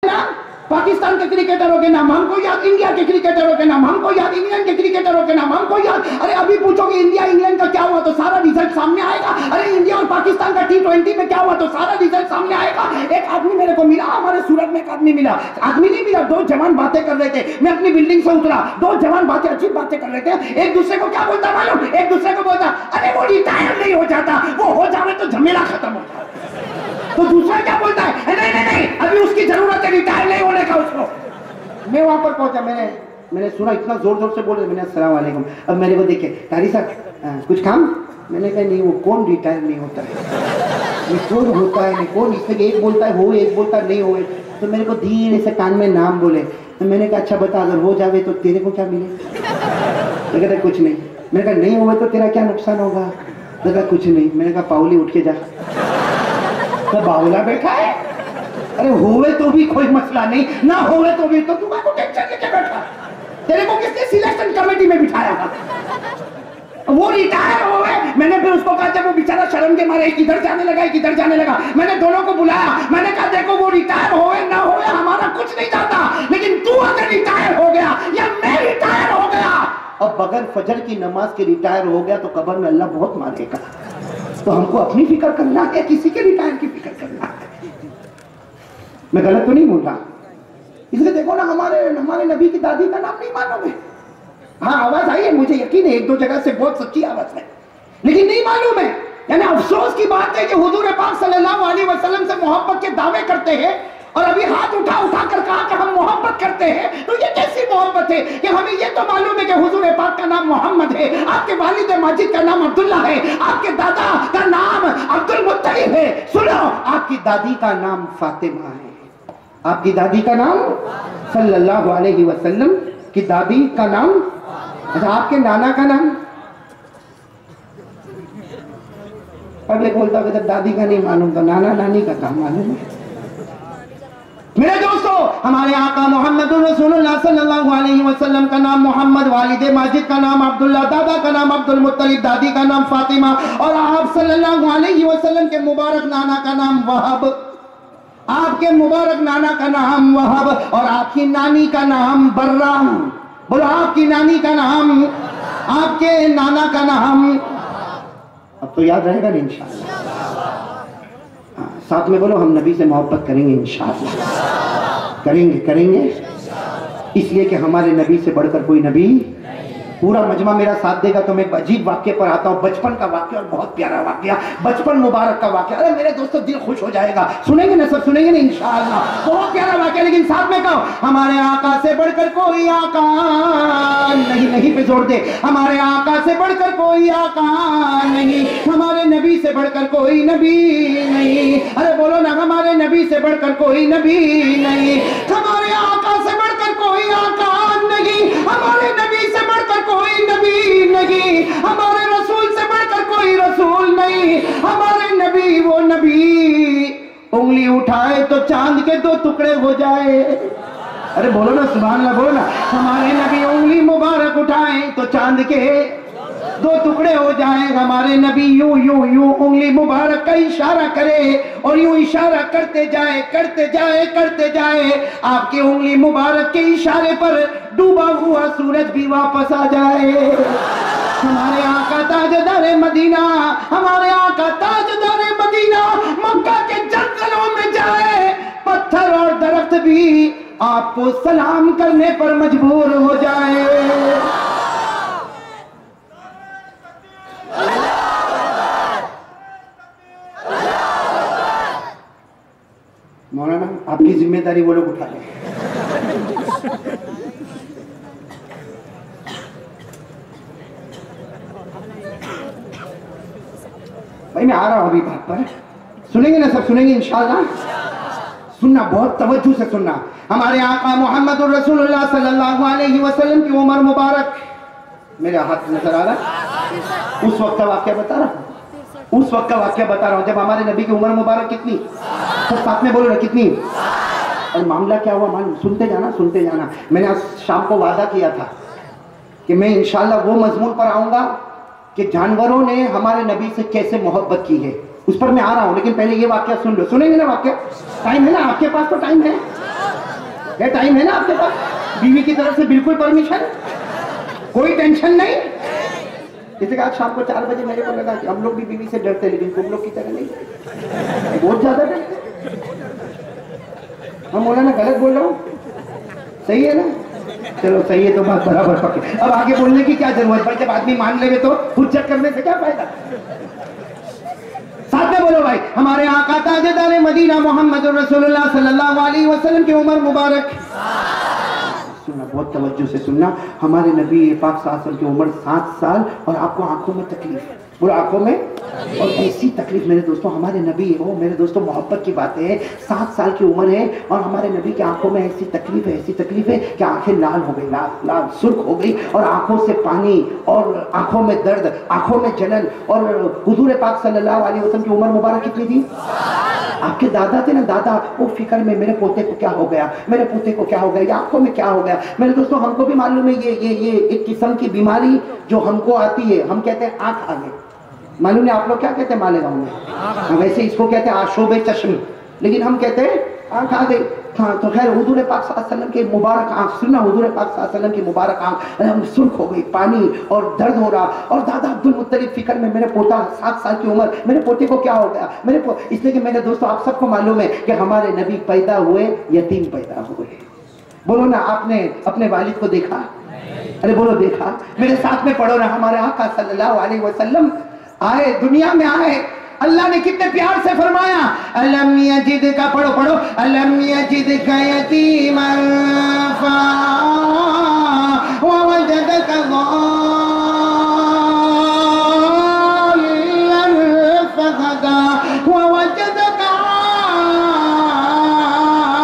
पाकिस्तान के क्रिकेटरों के नाम हमको याद, इंडिया के क्रिकेटरों के नाम हमको याद, इंग्लैंड के क्रिकेटरों के नाम हमको याद। अरे अभी पूछोगे इंडिया इंग्लैंड का क्या हुआ तो सारा रिजल्ट सामने आएगा। अरे इंडिया और पाकिस्तान का T20 में क्या हुआ तो सारा रिजल्ट सामने आएगा। एक आदमी मेरे को मिला, हमारे सूरत में एक आदमी मिला, आदमी नहीं मिला, दो जवान बातें कर रहे थे। मैं अपनी बिल्डिंग से उतरा, दो जवान बातें अजीब बातें कर रहे थे। एक दूसरे को क्या बोलता मालूम, एक दूसरे को बोलता अरे वो रिटायर नहीं हो जाता, वो हो जावे तो झमेला खत्म हो जाता। तो दूसरा क्या बोलता है, नहीं नहीं नहीं अभी उसकी जरूरत है रिटायर नहीं होने का उसको। मैं वहां पर पहुंचा, मैंने सुना इतना जोर जोर से बोल रहे, मैंने अस्सलाम वालेकुम। अब मेरे को देखे कारी साहब कुछ काम, मैंने कहा नहीं वो कौन रिटायर नहीं होता है, ये कौन होता है नहीं कौन, इसमें एक बोलता है हो एक बोलता नहीं हो। तो मेरे को धीरे से कान में नाम बोले, तो मैंने कहा अच्छा बता अगर हो जावे तो तेरे को क्या मिले। तो कहते कुछ नहीं। मैंने कहा नहीं हुए तो तेरा क्या नुकसान होगा। तो कहा कुछ नहीं। मैंने कहा पाउली उठ के जा। तो बावला बैठा है, अरे हुए तो भी कोई मसला नहीं, ना हुए तो भी तो तुम्हारे टेंशन लेके बैठा। तेरे को किसने सिलेक्शन कमेटी में बिठाया था, वो रिटायर हो गए। मैंने फिर उसको कहा जब वो बेचारा शर्म के मारे किधर जाने लगा किधर जाने लगा, मैंने दोनों को बुलाया, मैंने कहा देखो वो रिटायर होए ना होए हमारा कुछ नहीं जाता, लेकिन तू अगर रिटायर हो गया या मैं रिटायर हो गया और बगैर फजर की नमाज के रिटायर हो गया तो कब्र में अल्लाह बहुत मारेगा। तो हमको अपनी फिक्र करना है, किसी के रिटायर की फिक्र करना है। मैं गलत तो नहीं बोल रहा, इसलिए देखो ना हमारे नबी की दादी का नाम नहीं मालूम है। हाँ आवाज आई है, मुझे यकीन है एक दो जगह से बहुत सच्ची आवाज है, लेकिन नहीं मालूम है। यानी अफसोस की बात है कि हुजूर पाक सल्लल्लाहु अलैहि वसल्लम से मोहब्बत के दावे करते हैं और अभी हाथ उठा कर कहा कि हम मोहब्बत करते हैं। तो ये कैसी मोहब्बत है कि हमें ये तो मालूम है कि हुजूर पाक का नाम मोहम्मद है, आपके वालिद माजिद का नाम अब्दुल्ला है, आपके दादा का नाम अब्दुल मुत्तलिब है। सुनो, आपकी दादी का नाम फातिमा है, आपकी दादी का नाम सल्लल्लाहु अलैहि वसल्लम की दादी का नाम, अच्छा आपके नाना का नाम। पहले बोलता कि जब दादी का नहीं मालूम तो नाना नानी का काम मालूम है। मेरे दोस्तों, हमारे आका मोहम्मद रसूलुल्लाह सल्लल्लाहु अलैहि वसल्लम का नाम मोहम्मद, वालिद माजिद का नाम अब्दुल्ला, दादा का नाम अब्दुल मुत्तलिब, दादी का नाम फातिमा, और आप सल्लल्लाहु अलैहि वसल्लम के मुबारक नाना का नाम वहाब, आपके मुबारक नाना का नाम वहाब और आपकी नानी का नाम बर्रा। बोलो आपकी नानी का नाम, आपके नाना का नाम। अब तो याद रहेगा ना इंशाअल्लाह। साथ में बोलो हम नबी से मोहब्बत करेंगे इंशाअल्लाह, करेंगे इसलिए कि हमारे नबी से बढ़कर कोई नबी। पूरा मजमा मेरा साथ देगा तो मैं अजीब वाक्य पर आता हूँ, बचपन का वाक्य और बहुत प्यारा वाक्य, बचपन मुबारक का वाक्य। अरे मेरे दोस्तों दिल खुश हो जाएगा, सुनेंगे ना सब, सुनेंगे ना इंशाअल्लाह। बहुत प्यारा वाक्य, लेकिन साथ में कहो हमारे आका से बढ़कर कोई आका नहीं पे जोर दे, हमारे आका से बढ़कर कोई आका नहीं, हमारे नबी से बढ़कर कोई नबी नहीं। अरे बोलो ना हमारे नबी से बढ़कर कोई नबी नहीं, हमारे आका से बढ़कर कोई आका नहीं, हमारे नबी से बढ़कर कोई नबी नहीं, हमारे रसूल से बढ़कर कोई रसूल नहीं, हमारे नबी वो नबी उंगली उठाए तो चांद के दो टुकड़े हो जाए। अरे बोलो ना सुभान अल्लाह, बोलो ना हमारे नबी उंगली मुबारक उठाए तो चांद के दो टुकड़े हो जाए। हमारे नबी यूं यूं यूं उंगली मुबारक का इशारा करे और यूं इशारा करते जाए आपकी उंगली मुबारक के इशारे पर डूबा हुआ सूरज भी वापस आ जाए। हमारे आका ताजदार मदीना, हमारे आका ताजदार मदीना मक्का के जंगलों में जाए, पत्थर और दरख्त भी आपको सलाम करने पर मजबूर हो जाए। मौलाना आपकी जिम्मेदारी वो लोग उठा लें। भाई मैं आ रहा हूं अभी बात पर, सुनेंगे ना सब, सुनेंगे इंशाअल्लाह। सुनना बहुत तवज्जो से सुनना। हमारे आका मोहम्मद रसूलुल्लाह सल्लल्लाहु अलैहि वसल्लम की उम्र मुबारक, मेरे हाथ नजर आ रहा है, उस वक्त का वाक्य बता रहा हूं, उस वक्त का वाक्य बता रहा हूं जब हमारे नबी की उम्र मुबारक कितनी, तो साथ में बोलो ना कितनी। और मामला क्या हुआ मालूम, सुनते जाना। मैंने आज शाम को वादा किया था कि मैं इंशाअल्लाह वो मजमून पर आऊंगा कि जानवरों ने हमारे नबी से कैसे मोहब्बत की है, उस पर मैं आ रहा हूं। लेकिन पहले ये वाक्य सुन लो, सुनेंगे ना वाक्य, टाइम है ना आपके पास, तो टाइम है। ये टाइम है ना आपके पास? बीवी की तरफ से बिल्कुल परमिशन, कोई टेंशन नहीं। जैसे कि आज शाम को 4 बजे मेरे को लगा कि हम लोग भी बीवी से डरते, लेकिन तुम लोग की तरह नहीं, बहुत ज्यादा डरते। हम बोला ना गलत बोल रहा हूँ? सही है ना? चलो सही है तो बात बराबर पकड़ी। अब आगे बोलने की क्या जरूरत, भाई जब आदमी मान लेवे तो हुज्जत करने से क्या फायदा। साथ में बोलो भाई, हमारे आका ताजदार मदीना मोहम्मद रसूलुल्लाह सल्लल्लाहु अलैहि वसल्लम की उम्र मुबारक, सुनना बहुत तवज्जो से सुनना, हमारे नबी पाक सल्लल्लाहु अलैहि वसल्लम की उम्र 7 साल और आपको आंखों में तकलीफ, पूरा आंखों में, और ऐसी तकलीफ मेरे दोस्तों, हमारे नबी हो मेरे दोस्तों, मोहब्बत की बात है, 7 साल की उम्र है और हमारे नबी की आंखों में ऐसी तकलीफ है, ऐसी तकलीफ है कि आंखें लाल हो गई, लाल लाल सुर्ख हो गई, और आंखों से पानी और आंखों में दर्द, आंखों में जलन। और हुजूर पाक सल्लल्लाहु अलैहि वसल्लम की उम्र मुबारक कितनी थी? आपके दादा थे ना, दादा वो फिक्र में मेरे पोते को क्या हो गया, मेरे पोते को क्या हो गया, या आंखों में क्या हो गया। मेरे दोस्तों हमको भी मालूम है ये एक किस्म की बीमारी जो हमको आती है, हम कहते हैं आंख आ गई। मालूम है आप लोग क्या कहते हैं मालेगांव में? वैसे इसको कहते हैं आशोबे चश्मे, लेकिन हम कहते हैं आंख आ गई। हाँ तो खैर हुजूर पाक सल्लल्लाहु अलैहि वसल्लम की मुबारक आंख, सुनना, हुजूर पाक सल्लल्लाहु अलैहि वसल्लम की मुबारक आंख सुर्ख हो गई, पानी और दर्द हो रहा। और दादा अब्दुल मुत्तलिब फिक्र में, मेरे पोता 7 साल की उम्र, मेरे पोते को क्या हो गया, इसलिए कि मेरे दोस्तों आप सबको मालूम है कि हमारे नबी पैदा हुए यतीम पैदा हुए। बोलो ना, आपने अपने वालिद को देखा? अरे बोलो देखा। मेरे साथ में पढ़ो ना, हमारे आका सल्लल्लाहु अलैहि वसल्लम आए, दुनिया में आए, अल्लाह ने कितने प्यार से फरमाया, अलम यजिदका, पढ़ो पढ़ो, अलम यजिदका यतीमन ववजदका ज़ालिलन फहदा ववजदका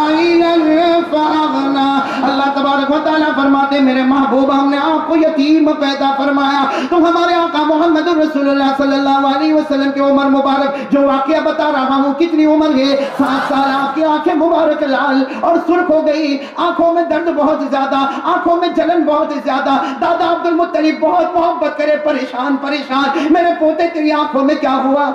आइलन फअगना। अल्लाह तबारक व तआला फरमाते, मेरे महबूब हमने आपको यतीम पैदा फरमाया। तो हमारे आका मोहम्मद रसूलुल्लाह सल्लल्लाहु अलैहि वसल्लम की उम्र मुबारक, जो वाकया बता रहा हूँ, कितनी उम्र है? 7 साल। आपकी आंखें मुबारक लाल और सुर्ख हो गई, आंखों में दर्द बहुत ज्यादा, आंखों में जलन बहुत ज्यादा। दादा अब्दुल मुत्तलिब बहुत मोहब्बत करे, परेशान परेशान, मेरे पोते तेरी आंखों में क्या हुआ?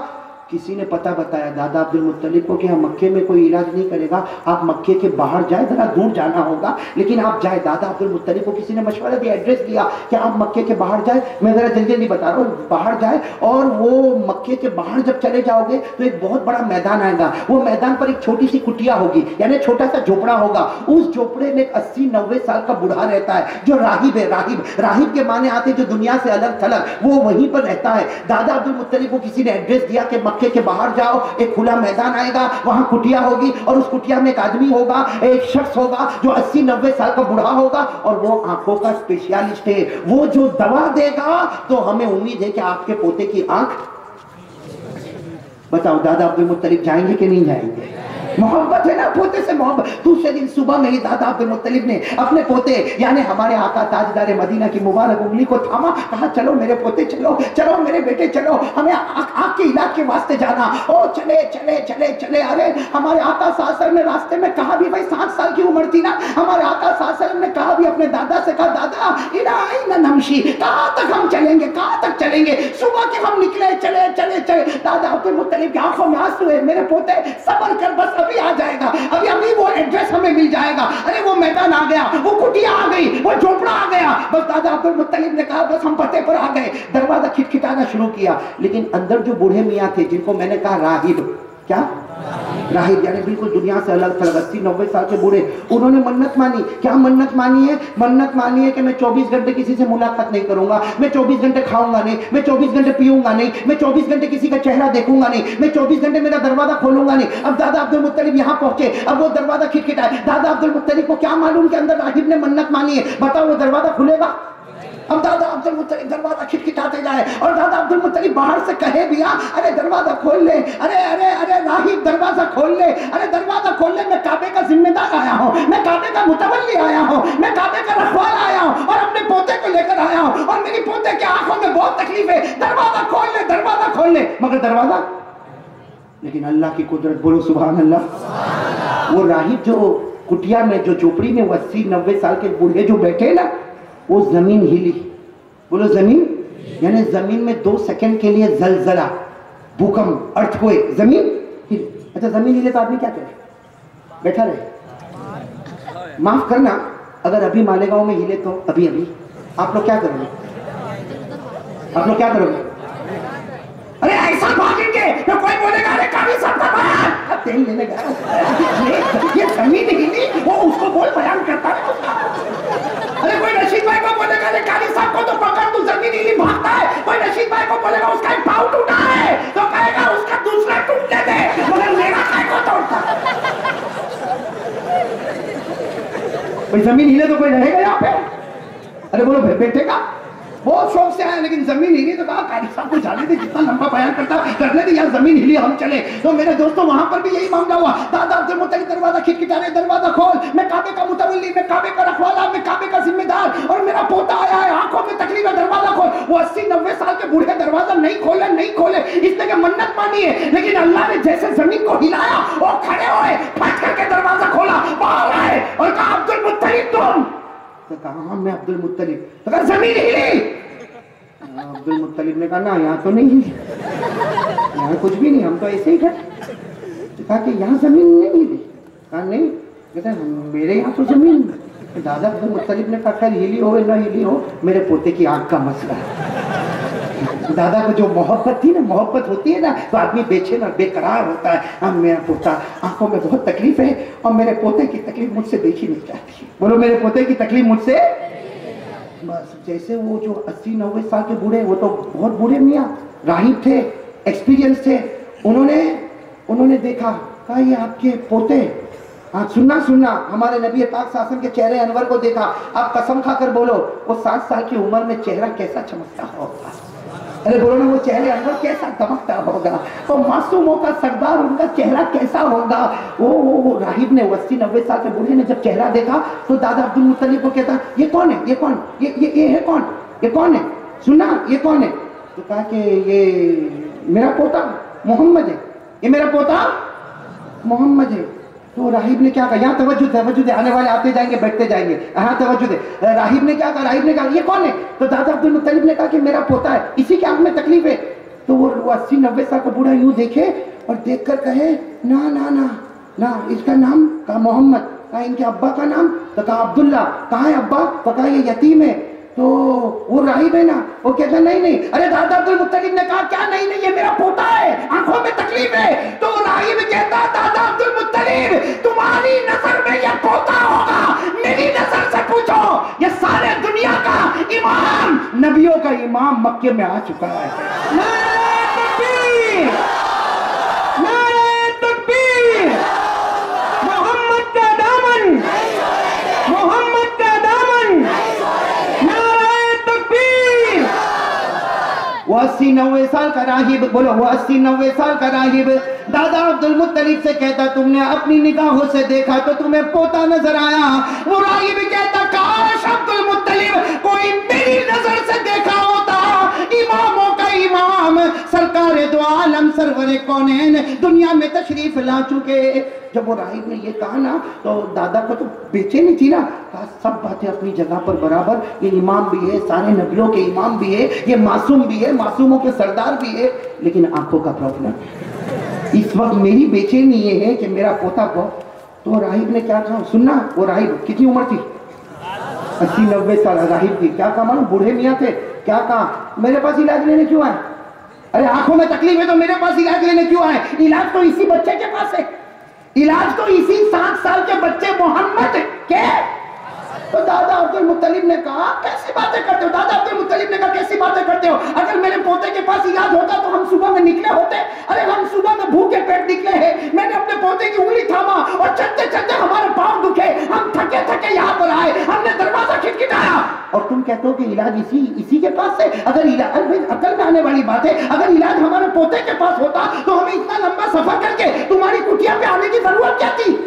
किसी ने पता बताया दादा अब्दुल मुत्तलिब को कि हम मक्के में कोई इलाज नहीं करेगा, आप मक्के के बाहर जाए, जरा दूर जाना होगा, लेकिन आप जाए। दादा अब्दुल मुत्तलिब को किसी ने मशवरा दिया, एड्रेस दिया कि आप मक्के के बाहर जाए, मैं जरा जल्दी जल्दी बता रहा हूँ, बाहर जाए। और वो मक्के के बाहर जब चले जाओगे तो एक बहुत बड़ा मैदान आएगा, वो मैदान पर एक छोटी सी कुटिया होगी, यानी छोटा सा झोपड़ा होगा। उस झोपड़े में 80-90 साल का बूढ़ा रहता है, जो राहिब है। राहिब के माने आते जो दुनिया से अलग थलग, वो वहीं पर रहता है। दादा अब्दुल मुत्तलिब को किसी ने एड्रेस दिया कि मक्के के बाहर जाओ, एक खुला मैदान आएगा, वहां कुटिया होगी, और उस कुटिया में एक आदमी होगा, एक शख्स होगा जो 80-90 साल का बूढ़ा होगा, और वो आंखों का स्पेशलिस्ट है। वो जो दवा देगा तो हमें उम्मीद है कि आपके पोते की आंख, बताओ दादा अब्दुल मुत्तलिब जाएंगे कि नहीं जाएंगे? मोहब्बत है ना पोते से, मोहब्बत। दूसरे दिन सुबह में ही दादा अब्दुल मुत्तलिब ने अपने पोते यानी हमारे आका ताजदार मदीना की मुबारक उंगली को थामा, कहा चलो मेरे पोते, चलो चलो मेरे बेटे, चलो हमें आंख के इलाज के वास्ते जाना। ओ चले चले चले चले। अरे हमारे आका सासर ने रास्ते में कहा भी, भाई 7 साल की उम्र थी ना, हमारे आका सासर ने कहा भी अपने दादा से, कहा दादा इला नमशी, कहाँ तक हम चलेंगे, कहाँ तक चलेंगे? सुबह के हम निकले, चले चले चले। दादा अब्दुल मुत्तलिब की आंखों में आंसू है, मेरे पोते सब्र कर, बस अभी आ जाएगा, अभी वो एड्रेस हमें मिल जाएगा। अरे वो मैदान आ गया, वो कुटिया आ गई, वो झोपड़ा आ गया। बस दादा अब्दुल मुत्तलिब ने कहा बस हम पते पर आ गए। दरवाजा खिटखिटाना शुरू किया, लेकिन अंदर जो बूढ़े मियाँ थे, जिनको मैंने कहा राहिब, क्या राहिब यानी बिल्कुल दुनिया से अलग थलग, 80-90 साल के बूढ़े, उन्होंने मन्नत मानी। क्या मन्नत मानी है? मन्नत मानी है कि मैं 24 घंटे किसी से मुलाकात नहीं करूंगा, मैं 24 घंटे खाऊंगा नहीं, मैं 24 घंटे पीऊंगा नहीं, मैं 24 घंटे किसी का चेहरा देखूंगा नहीं, मैं 24 घंटे मेरा दरवाजा खोलूंगा नहीं। अब दादा अब्दुल मुत्तलिब यहाँ पहुंचे, अब वो दरवाजा खिटखिटाए। दादा अब्दुल मुत्तलिब को क्या मालूम कि अंदर राहिब ने मन्नत मानी है? बताओ वो दरवाजा खुलेगा? अब दादा अब्दुल मुत्तलिब दरवाजा खिटखिटाते जाए, और दादा अब्दुल मुत्तलिब बाहर से कहे भी, अरे दरवाजा खोल ले, अरे अरे अरे राहिब दरवाजा खोल ले, अरे दरवाजा खोल ले, मैं काबे का जिम्मेदार आया हूँ, मैं काबे का मुतवल्ली आया हूँ, मैं काबे का रखवाला आया हूँ, और अपने पोते को लेकर आया हूँ, और मेरी पोते की आंखों में बहुत तकलीफ है, दरवाजा खोल ले, दरवाजा खोल ले। मगर दरवाजा, लेकिन अल्लाह की कुदरत, बोलो सुभान अल्लाह। वो राहिब जो कुटिया में, जो झोपड़ी में 80-90 साल के बूढ़े जो बैठे ना, वो जमीन हिली, बोलो जमीन, यानी जमीन में 2 सेकंड के लिए जलजला, भूकंप, अर्थक्वेक, जमीन हिली। अच्छा जमीन हिले तो आदमी क्या करे? बैठा रहे। माफ करना, अगर अभी मालेगांव में हिले तो अभी अभी आप लोग क्या करोगे? आप लोग क्या करोगे? अरे ऐसा भागेंगे तो कोई बोलेगा अरे काली साहब का बयान तेल लेने गया, ये जमीन हिली, वो उसको बोल बयान करता है। अरे कोई रशीद भाई को बोलेगा अरे काली साहब को तो पकड़, तू जमीन हिली भागता है। कोई रशीद भाई को बोलेगा उसका एक पाँव टूटा है तो कहेगा उसका दूसरा टूटने दे, मगर मेरा काय को तोड़ता। कोई जमीन हिले तो कोई रहेगा यहाँ पे? अरे बोलो बैठेगा, बहुत शौक से आया लेकिन जमीन हिली तो कहा कारी साहब को जाने दे, जितना लंबा बयान करता करने दे यार, जमीन हिली हम चले। तो मेरे दोस्तों वहां पर भी यही मामला हुआ। दादा अब्दुल मुत्तलिब दरवाजा खिटखिटाने, दरवाजा खोल, मैं काबे का मुतवल्ली, मैं काबे का रखवाला, मैं काबे का जिम्मेदार, और मेरा पोता आया है, आंखों में तकलीफ है, दरवाजा खोल। वो 80-90 साल के बूढ़े दरवाजा नहीं खोले, नहीं खोले, इसने क्या मन्नत मानी है, लेकिन अल्लाह ने जैसे जमीन को हिलाया वो खड़े हुए, फट करके दरवाजा खोला, बाहर आए और कहा अब्दुल मुत्तलिब तुम? तो कहा मैं अब्दुल मुत्तलिब। तो कहा जमीन हिली? अब्दुल मुत्तलिब ने कहा ना यहाँ तो नहीं हिली, यहाँ कुछ भी नहीं, हम तो ऐसे ही खड़े। कहा कि यहाँ जमीन नहीं हिली? कहा नहीं, कहते मेरे यहाँ तो जमीन। दादा अब्दुल मुत्तलिब ने कहा खैर हिली हो ना हिली हो, मेरे पोते की आंख का मसला है। दादा को जो मोहब्बत थी ना, मोहब्बत होती है ना तो आदमी बेचैन और बेकरार होता है। अब मेरा पोता, आंखों में बहुत तकलीफ है और मेरे पोते की तकलीफ मुझसे देखी नहीं जाती। बोलो मेरे पोते की तकलीफ मुझसे। बस जैसे वो जो 80-90 साल के बूढ़े, वो तो बहुत बूढ़े मियाँ राहिब थे, एक्सपीरियंस थे, उन्होंने देखा, कहा ये आपके पोते। हाँ सुनना, हमारे नबी पाक शासन के चेहरे अनवर को देखा, आप कसम खाकर बोलो वो 60 साल की उम्र में चेहरा कैसा चमकता होगा। अरे बोलो ना, वो चेहरे अनवर कैसा चमकता होगा, तो मासूमों का सरदार उनका चेहरा कैसा होगा। वो राहिब ने 80-90 साल के बूढ़े ने जब चेहरा देखा तो दादा अब्दुल मुत्तलिब को कहता ये कौन है, ये कौन, ये है कौन, ये कौन है, सुनना ये कौन है? तो कहा कि ये मेरा पोता मोहम्मद है, ये मेरा पोता मोहम्मद है। तो राहिब ने क्या कहा, यहाँ तवज्जो दे, आने वाले आते जाएंगे बैठते जाएंगे, हाँ तवज्जो दे। राहिब ने क्या कहा, राहिब ने कहा ये कौन है? तो दादा अब्दुल मुत्तलिब ने कहा कि मेरा पोता है, इसी के आंख में तकलीफ है। तो वो 80-90 साल का बूढ़ा यूं देखे और देखकर कहे ना ना ना ना, इसका नाम कहा मोहम्मद। कहा इनके अब्बा का नाम? तो कहा अब्दुल्ला। कहा है अब्बा? तो कहा ये यतीम है। तो वो राहिब है ना, वो कहता नहीं, अरे दादा अब्दुल मुत्तलिब ने कहा क्या नहीं, ये मेरा पोता है, आंखों में तकलीफ है। तो राहिब कहता दादा अब्दुल मुत्तलिब तुम्हारी नजर में ये पोता होगा, मेरी नजर से पूछो, ये सारे दुनिया का इमाम, नबियों का इमाम मक्के में आ चुका है। नारे तकबीर, नारे तकबीर, मोहम्मद का दामन, मोहम्मद का दामन, वो 80-90 साल का राहिब, बोलो वो 80-90 साल का राहिब दादा अब्दुल मुत्तलिब से कहता तुमने अपनी निगाहों से देखा तो तुम्हें पोता नजर आया। वो राहिब कहता काश अब्दुल मुत्तलिब कोई मेरी नजर से देखा होता, इमामों का इमाम, सरकार दो आलम, सरवरे कौनैन दुनिया में तशरीफ ला चुके। जब वो राहिब ने ये कहा ना तो दादा को तो बेचैनी थी ना, कहा सब बातें अपनी जगह पर बराबर, ये इमाम भी है, सारे नबियों के इमाम भी है, ये मासूम भी है, मासूमों के सरदार भी है, लेकिन आंखों का प्रॉब्लम है। इस वक्त मेरी बेचैनी ये है कि मेरा पोता को। तो राहिब ने क्या कहा, सुनना, वो राहिब कितनी उम्र थी, 80-90 साल राहिब थी। क्या कहा मालूम, बूढ़े मियाँ थे, क्या कहा, मेरे पास इलाज लेने क्यों आए? अरे आंखों में तकलीफ है तो मेरे पास इलाज लेने क्यों आए? इलाज तो इसी बच्चे के पास है, इलाज तो इसी 7 साल के बच्चे मोहम्मद के। तो दादा अब्दुल मुत्तलिब ने कहा कैसी बातें करते हो? दादा अब्दुल मुत्तलिब ने कहा कैसी बातें करते हो? अगर मेरे पोते के पास इलाज होता तो हम सुबह में निकले होते। अरे हम सुबह में भूखे पेट निकले हैं, मैंने अपने पोते की उंगली थामा और चलते चलते हमारे पांव दुखे, हम थके थके यहाँ पर आए, हमने दरवाजा खिटखिटाया और तुम कहते हो कि इलाज इसी के पास है। अगर इलाज, अरे अकल में आने वाली बात है, अगर इलाज हमारे पोते के पास होता तो हमें इतना लंबा सफर करके तुम्हारी कुटिया पे आने की जरूरत क्या थी?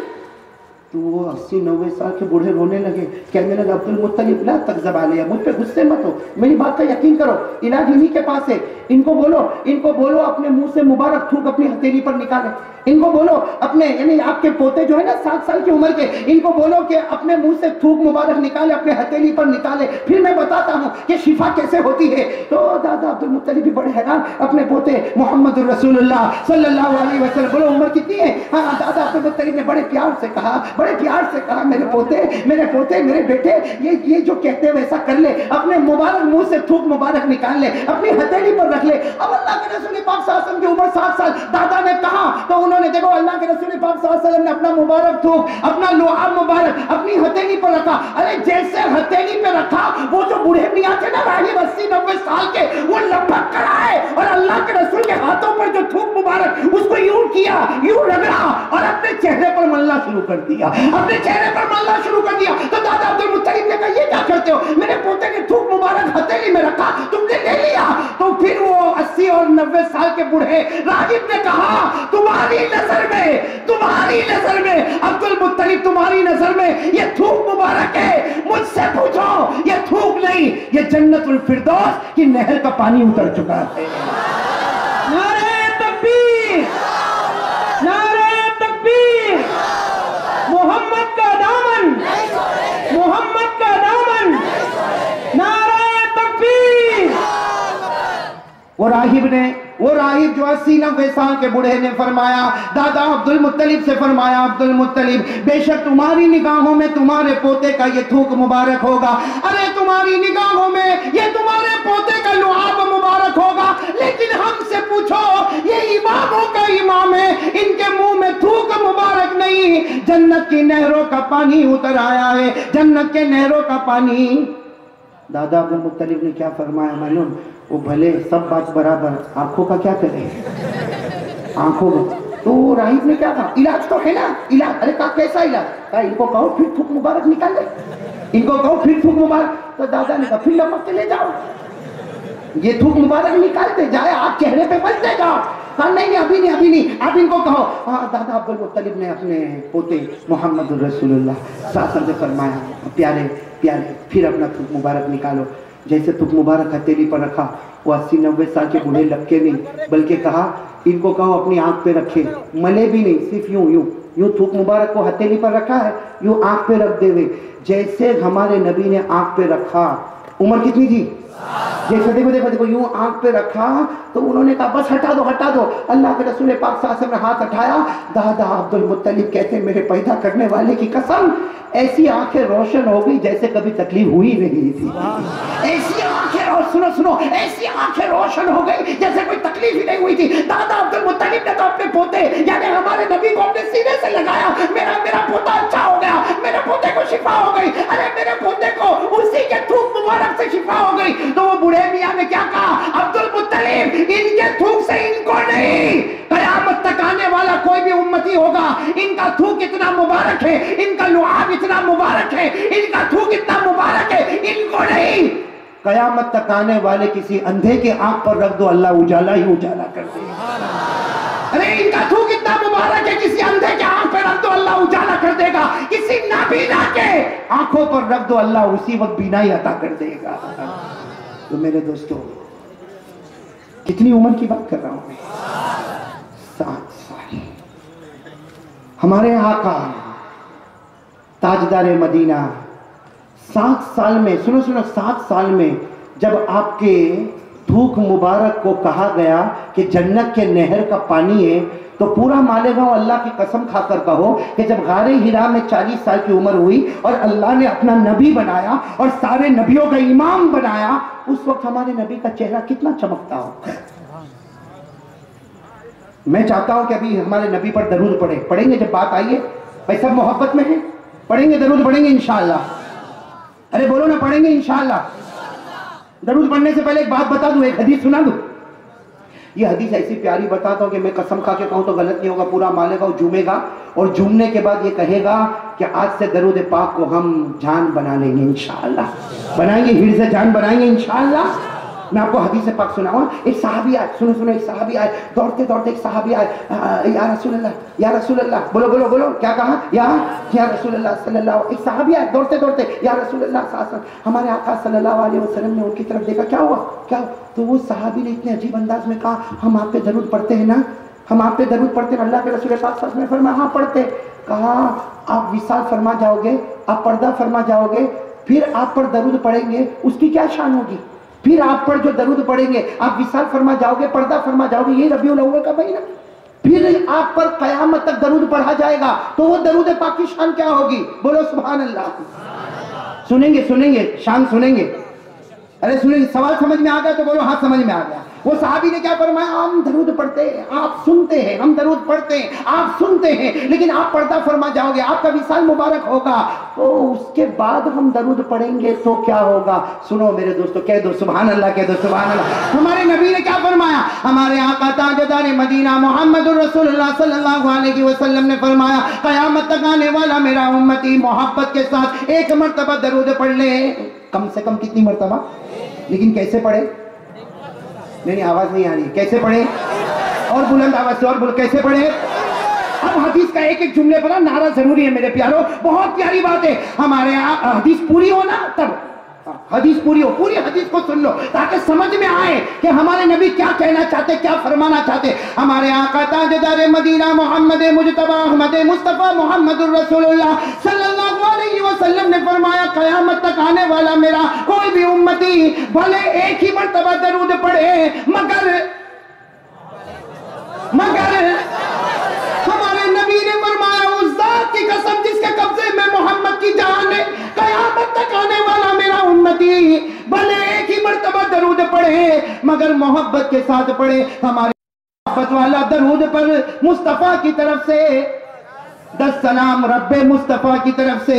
तो वो 80-90 साल के बूढ़े रोने लगे, कहने लगे अब्दुल मुत्तलिब ला तक जबालिया, मुझ पे गुस्से मत हो, मेरी बात का यकीन करो, इलाज इन्हीं के पास है। इनको बोलो अपने मुंह से मुबारक थूक अपनी हथेली पर निकाले। इनको बोलो अपने, यानी आपके पोते जो है ना 7 साल की उम्र के, इनको बोलो कि अपने मुंह से थूक मुबारक निकाले, अपने हथेली पर निकाले, फिर मैं बताता हूँ कि शिफा कैसे होती है। तो दादा अब्दुल मुत्तलिब भी बड़े हैरान, अपने पोते मोहम्मद रसूलुल्लाह सल्लल्लाहु अलैहि वसल्लम, बोलो उम्र कितनी है? हाँ, दादा अब्दुल मुत्तलिब ने बड़े प्यार से कहा, बड़े प्यार से कहा, मेरे पोते मेरे बेटे, ये जो कहते हैं वैसा कर ले, अपने मुबारक मुंह से थूक मुबारक निकाल ले, अपनी हथेली पर रख ले। अब अल्लाह के रसूल पाक सल्लल्लाहु अलैहि वसल्लम की उम्र 7 साल, दादा ने कहा तो उन्होंने, देखो अल्लाह के रसूल पाक सल्लल्लाहु अलैहि वसल्लम ने अपना मुबारक थूक, अपना लुआब मुबारक अपनी हथेली पर रखा। अरे जैसे हथेली पे रखा, वो जो बूढ़े मियां थे ना, राहिब 80-90 साल के, वो लपक कर आए और अल्लाह के रसूल के हाथों पर जो थूक मुबारक, उसको यूं किया, यूं रगड़ा और अपने चेहरे पर मलना शुरू कर दिया, अपने चेहरे पर मलना शुरू कर दिया। तो दादा अब्दुल मुत्तलिब ने कहा, ये क्या करते हो? मेरे पोते ने थूक मुबारक हथेली में रखा, तुमने ले लिया। तो फिर वो 80 और 90 साल के बूढ़े रागिब ने कहा, तुम्हारी नजर में अब्दुल मुत्तलिब, तुम्हारी नजर में ये थूक मुबारक है, मुझसे पूछो, ये थूक नहीं, ये जन्नतुल फिरदौस की नहर का पानी उतर चुका है। नारे तकबीर, नारे तकबीर, मोहम्मद का दामन, मोहम्मद का दामन, नारे तकबीर। वो राहिब जो 80-90 साल के बूढ़े ने फरमाया, दादा अब्दुल मुत्तलिब से फरमाया, अब्दुल मुत्तलिब, बेशक तुम्हारी निगाहों में तुम्हारे पोते का ये थूक मुबारक होगा, अरे तुम्हारी निगाहों में ये तुम्हारे पोते का लुआब मुबारक होगा, लेकिन हमसे पूछो, ये इमामों का इमाम है, इनके मुंह में थूक मुबारक नहीं, जन्नत की नहरों का पानी उतर आया है, जन्नत के नहरों का पानी। दादा अब्दुल मुत्तलिब ने क्या फरमाया मालूम? वो भले सब बात बराबर, आंखों का क्या करे, आंखों में। तो राहिब ने क्या कहा, इलाज तो है ना, इलाज। अरे कहा कैसा इलाज? कहा इनको कहो फिर थूक मुबारक निकाल ले, इनको कहो फिर थूक मुबारक। तो दादा ने कहा फिर लपक के ले जाओ, ये थूक मुबारक निकालते जाए, आप चेहरे पे मलते जाओ। कहा नहीं अभी नहीं, आप इनको कहो। हाँ, दादा अब्दुल मुत्तलिब ने अपने पोते मोहम्मद रसूलुल्लाह सल्लल्लाहु अलैहि वसल्लम से फरमाया, प्यारे प्यारे फिर अपना थूक मुबारक निकालो। जैसे थूक मुबारक हथेली पर रखा, वो 80-90 साल के बूढ़े लपके नहीं, बल्कि कहा इनको कहो अपनी आंख पे रखे, मले भी नहीं, सिर्फ यूं थूक मुबारक को हथेली पर रखा है, यूं आंख पे रख देवे। जैसे हमारे नबी ने आंख पे रखा, उम्र कितनी थी? जैसे देखो यूं आंख पे रखा, तो उन्होंने कहा बस हटा दो। अल्लाह के रसूल पाक सल्लल्लाहु अलैहि वसल्लम ने हाथ उठाया। दादा अब्दुल मुत्तलिब कहते मेरे पैदा करने वाले की कसम, ऐसी आंखें रोशन हो गई जैसे कभी तकलीफ हुई नहीं थी। ऐसी आंखें, और सुनो, ऐसी आंखें रोशन हो गई जैसे कोई तकलीफ ही नहीं हुई थी। दादा अब्दुल मुत्तलिब ने तो अपने पोते यानी हमारे नबी को अपने सीने से लगाया, मेरा पोता अच्छा हो गया, मेरे पोते को शिफा हो गई, अरे मेरे पोते को उसी के थूक मुबारक से शिफा हो गई। तो वो बूढ़े मियां ने क्या कहा, अब्दुल मुत्तलिब इनके थूक से इनको नहीं, कयामत तक आने वाला कोई भी उम्मती होगा, इनका थूक इतना मुबारक है, इनका लुआब इतना मुबारक है, इनका थूक इतना मुबारक है, इनको नहीं, कयामत तक आने वाले किसी अंधे के आंख पर रख दो, अल्लाह उजाला ही उजाला कर देगा। अरे इनका थूक इतना मुबारक है, किसी अंधे के आंख पर रख दो, अल्लाह उजाला कर देगा। किसी नाबीना के आंखों पर रख दो, अल्लाह उसी वक्त बीनाई अता कर देगा। तो मेरे दोस्तों, कितनी उम्र की बात कर रहा हूं मैं? 7 साल। हमारे आका ताजदार मदीना 7 साल में, सुनो 7 साल में जब आपके थूक मुबारक को कहा गया कि जन्नत के नहर का पानी है, तो पूरा मालेगांव अल्लाह की कसम खाकर कहो कि जब गारे हिरा में 40 साल की उम्र हुई और अल्लाह ने अपना नबी बनाया और सारे नबियों का इमाम बनाया, उस वक्त हमारे नबी का चेहरा कितना चमकता हो। मैं चाहता हूं कि अभी हमारे नबी पर दरूद पढ़ेंगे जब बात आई है, भाई सब मोहब्बत में है, पढ़ेंगे दरूद पढ़ेंगे इंशाअल्लाह। अरे बोलो ना, पढ़ेंगे इंशाअल्लाह। दरूद पढ़ने से पहले एक बात बता दूं, एक हदीस सुना दूं। ये हदीस ऐसी प्यारी बताता हूं कि मैं कसम खा के कहूं तो गलत नहीं होगा, पूरा मालेगांव झूमेगा और झूमने के बाद ये कहेगा कि आज से दरूद पाक को हम जान बना लेंगे इंशाअल्लाह, बनाएंगे, हिर से जान बनाएंगे इंशाअल्लाह। मैं आपको हदीस पाक सुनाऊंगा। एक सहाबी आए, सुनो, एक सहाबी आए, दौड़ते एक सहाबी आए, या रसूल अल्लाह, बोलो क्या कहा, या रसूल अल्लाह सल्लल्लाहु, एक सहाबी आए दौड़ते, या रसूल अल्लाह सल्लल्लाहु अलैहि वसल्लम, हमारे आका सल्लल्लाहु अलैहि वसल्लम ने उनकी तरफ देखा, क्या हुआ, तो वो सहाबी ने इतने अजीब अंदाज में कहा, हम आप पे दरूद पढ़ते हैं ना, हम आप पे दरूद पढ़ते हैं। अल्लाह के रसूल सल्लल्लाहु अलैहि वसल्लम ने फरमाया हाँ पढ़ते। कहा आप विसाल फरमा जाओगे, आप पर्दा फरमा जाओगे, फिर आप पर दरूद पढ़ेंगे, उसकी क्या शान होगी? फिर आप पर जो दरूद पढ़ेंगे, आप विसाल फरमा जाओगे, पर्दा फरमा जाओगे, ये रबीउल अव्वल का महीना, फिर आप पर कयामत तक दरूद पढ़ा जाएगा, तो वो दरूद पाकिस्तान क्या होगी? बोलो सुभान अल्लाह। सुनेंगे सुनेंगे, शान सुनेंगे। अरे सुनेंगे, सवाल समझ में आ गया तो बोलो हाँ समझ में आ गया। वो साहबी ने क्या फरमाया? हम दरूद पढ़ते हैं, आप सुनते हैं, हम दरूद पढ़ते हैं, आप सुनते हैं, लेकिन आप पर्दा फरमा जाओगे, आपका विसाल मुबारक होगा, तो उसके बाद हम दरूद पढ़ेंगे तो क्या होगा? सुनो मेरे दोस्तों, कह दो सुभान अल्लाह, कह दो सुभान अल्लाह। हमारे नबी ने क्या फरमाया? हमारे आका ताजदार मदीना मोहम्मदुर रसूलुल्लाह सल्लल्लाहु अलैहि वसल्लम ने फरमाया, क़यामत तक आने वाला मेरा उम्मती मोहब्बत के साथ एक मर्तबा दरूद पढ़ ले। कम से कम कितनी मर्तबा? लेकिन कैसे पढ़े? नहीं आवाज नहीं आ रही, कैसे पढ़े? और बुलंद आवाज से, और बोल, कैसे पढ़े? अब हदीस का एक एक जुमले पर नारा जरूरी है मेरे प्यारो, बहुत प्यारी बात है। हमारे यहाँ हदीस पूरी हो ना, तब हदीस पूरी हो, पूरी हदीस को सुन लो ताकि समझ में आए कि हमारे नबी क्या कहना चाहते, क्या फरमाना चाहते। हमारे आका ताजदार मदीना मोहम्मद मुजतबा अहमद मुस्तफा मोहम्मदुर रसूलुल्लाह सल्लल्लाहु अलैहि वसल्लम ने फरमाया, कयामत तक आने वाला मेरा कोई भी उम्मती भले एक ही मर्तबा दरूद पढ़े, मगर हमारे नबी ने फरमाया, उस जात की कसम जिसके कब्जे में मोहम्मद की जान है, कयामत तक आने वाला मेरा उम्मती भले एक ही मर्तबा दरूद पढ़े मगर मोहब्बत के साथ पढ़े। हमारे मोहब्बत वाला दरूद पर मुस्तफा की तरफ से 10 सलाम रब्बे मुस्तफा की तरफ से।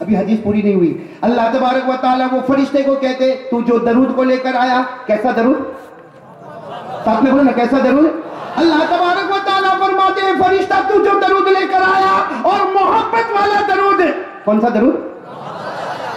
अभी हदीस पूरी नहीं हुई। अल्लाह तबारक व तआला वो फरिश्ते को कहते, तू जो दरूद को लेकर आया, कैसा दरूद? साथ में बोलो ना, कैसा दरूद? अल्लाह तबारक व तआला फरमाते हैं, फरिश्ता तू जो दरूद लेकर आया और मोहब्बत वाला दरूद, कौन सा दरूद?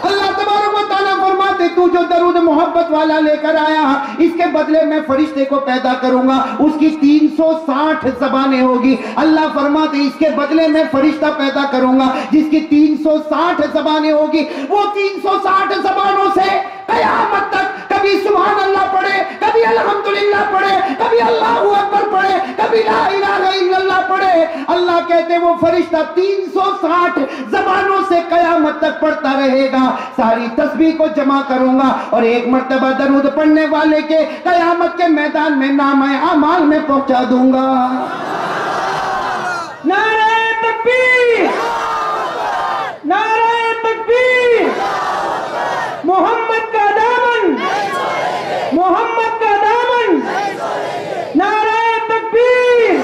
अल्लाह तबारक व तआला फरमाते, तू जो दरूद मोहब्बत वाला लेकर आया, इसके बदले मैं फरिश्ते को पैदा करूंगा, उसकी 360 जबानें होगी। अल्लाह फरमाते, इसके बदले मैं फरिश्ता पैदा करूंगा जिसकी 360 जबानें होगी। वो 360 जबानों से कयामत तक कभी सुभान अल्लाह पढ़े, कभी अल्हम्दुलिल्लाह पढ़े, कभी अल्लाहु अकबर पढ़े, कभी ला इलाहा इल्लल्लाह पढ़े। अल्लाह कहते वो फरिश्ता 360 जबानों से कयामत तक पढ़ता रहेगा। सारी तस्बीह को जमा करूंगा और एक मर्तबा दरूद पढ़ने वाले के कयामत के मैदान में नामे अमाल में पहुंचा दूंगा। नारे तकबीर, नारे तकबीर, मोहम्मद का दामन, मोहम्मद का दामन, नारे तकबीर।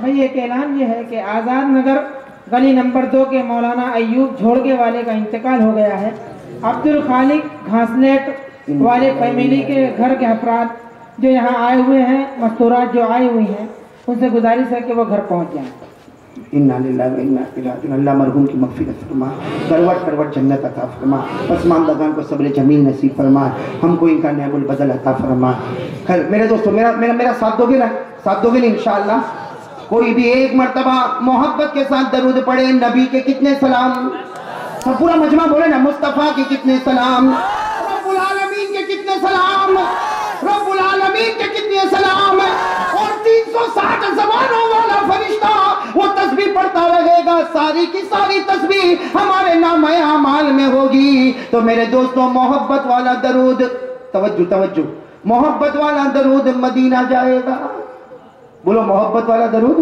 भाई एक ऐलान ये है कि आज़ाद नगर गली नंबर 2 के मौलाना अयूब झोड़गे वाले का इंतकाल हो गया है। अब्दुल खालिक घासलेट वाले फैमिली के घर के अफराद जो यहाँ आए हुए हैं, मस्तूरात जो आई हुई हैं, उनसे गुजारिश है कि वो घर पहुँच जाएं। इन्ना लिल्लाहि व इन्ना इलैहि राजिऊन। अल्लाह मरहूम की मग़फ़िरत फरमा, करवट करवट जन्नत अता फरमा, पसमानदगान को सब्र जमील नसीब फरमा, हमको इनका नेमुल बदल अता फरमा। खैर मेरे दोस्तों, मेरा साथ दोगे ना? साथ दोगे ना इंशाअल्लाह? कोई भी एक मर्तबा मोहब्बत के साथ दरूद पढ़े, नबी के कितने सलाम? सब पूरा मजमा बोले ना, मुस्तफ़ा के कितने सलाम, रब्बुल आलमीन के कितने सलाम, रब्बुल आलमीन के कितने सलाम। और 360 ज़बानों वाला फरिश्ता वो तस्बीह पढ़ता रहेगा, सारी की सारी तस्बीह हमारे नामे अमाल में होगी। तो मेरे दोस्तों, मोहब्बत वाला दरूद, तवज्जो तवज्जो, मोहब्बत वाला दरूद मदीना जाएगा। बोलो मोहब्बत वाला दरूद,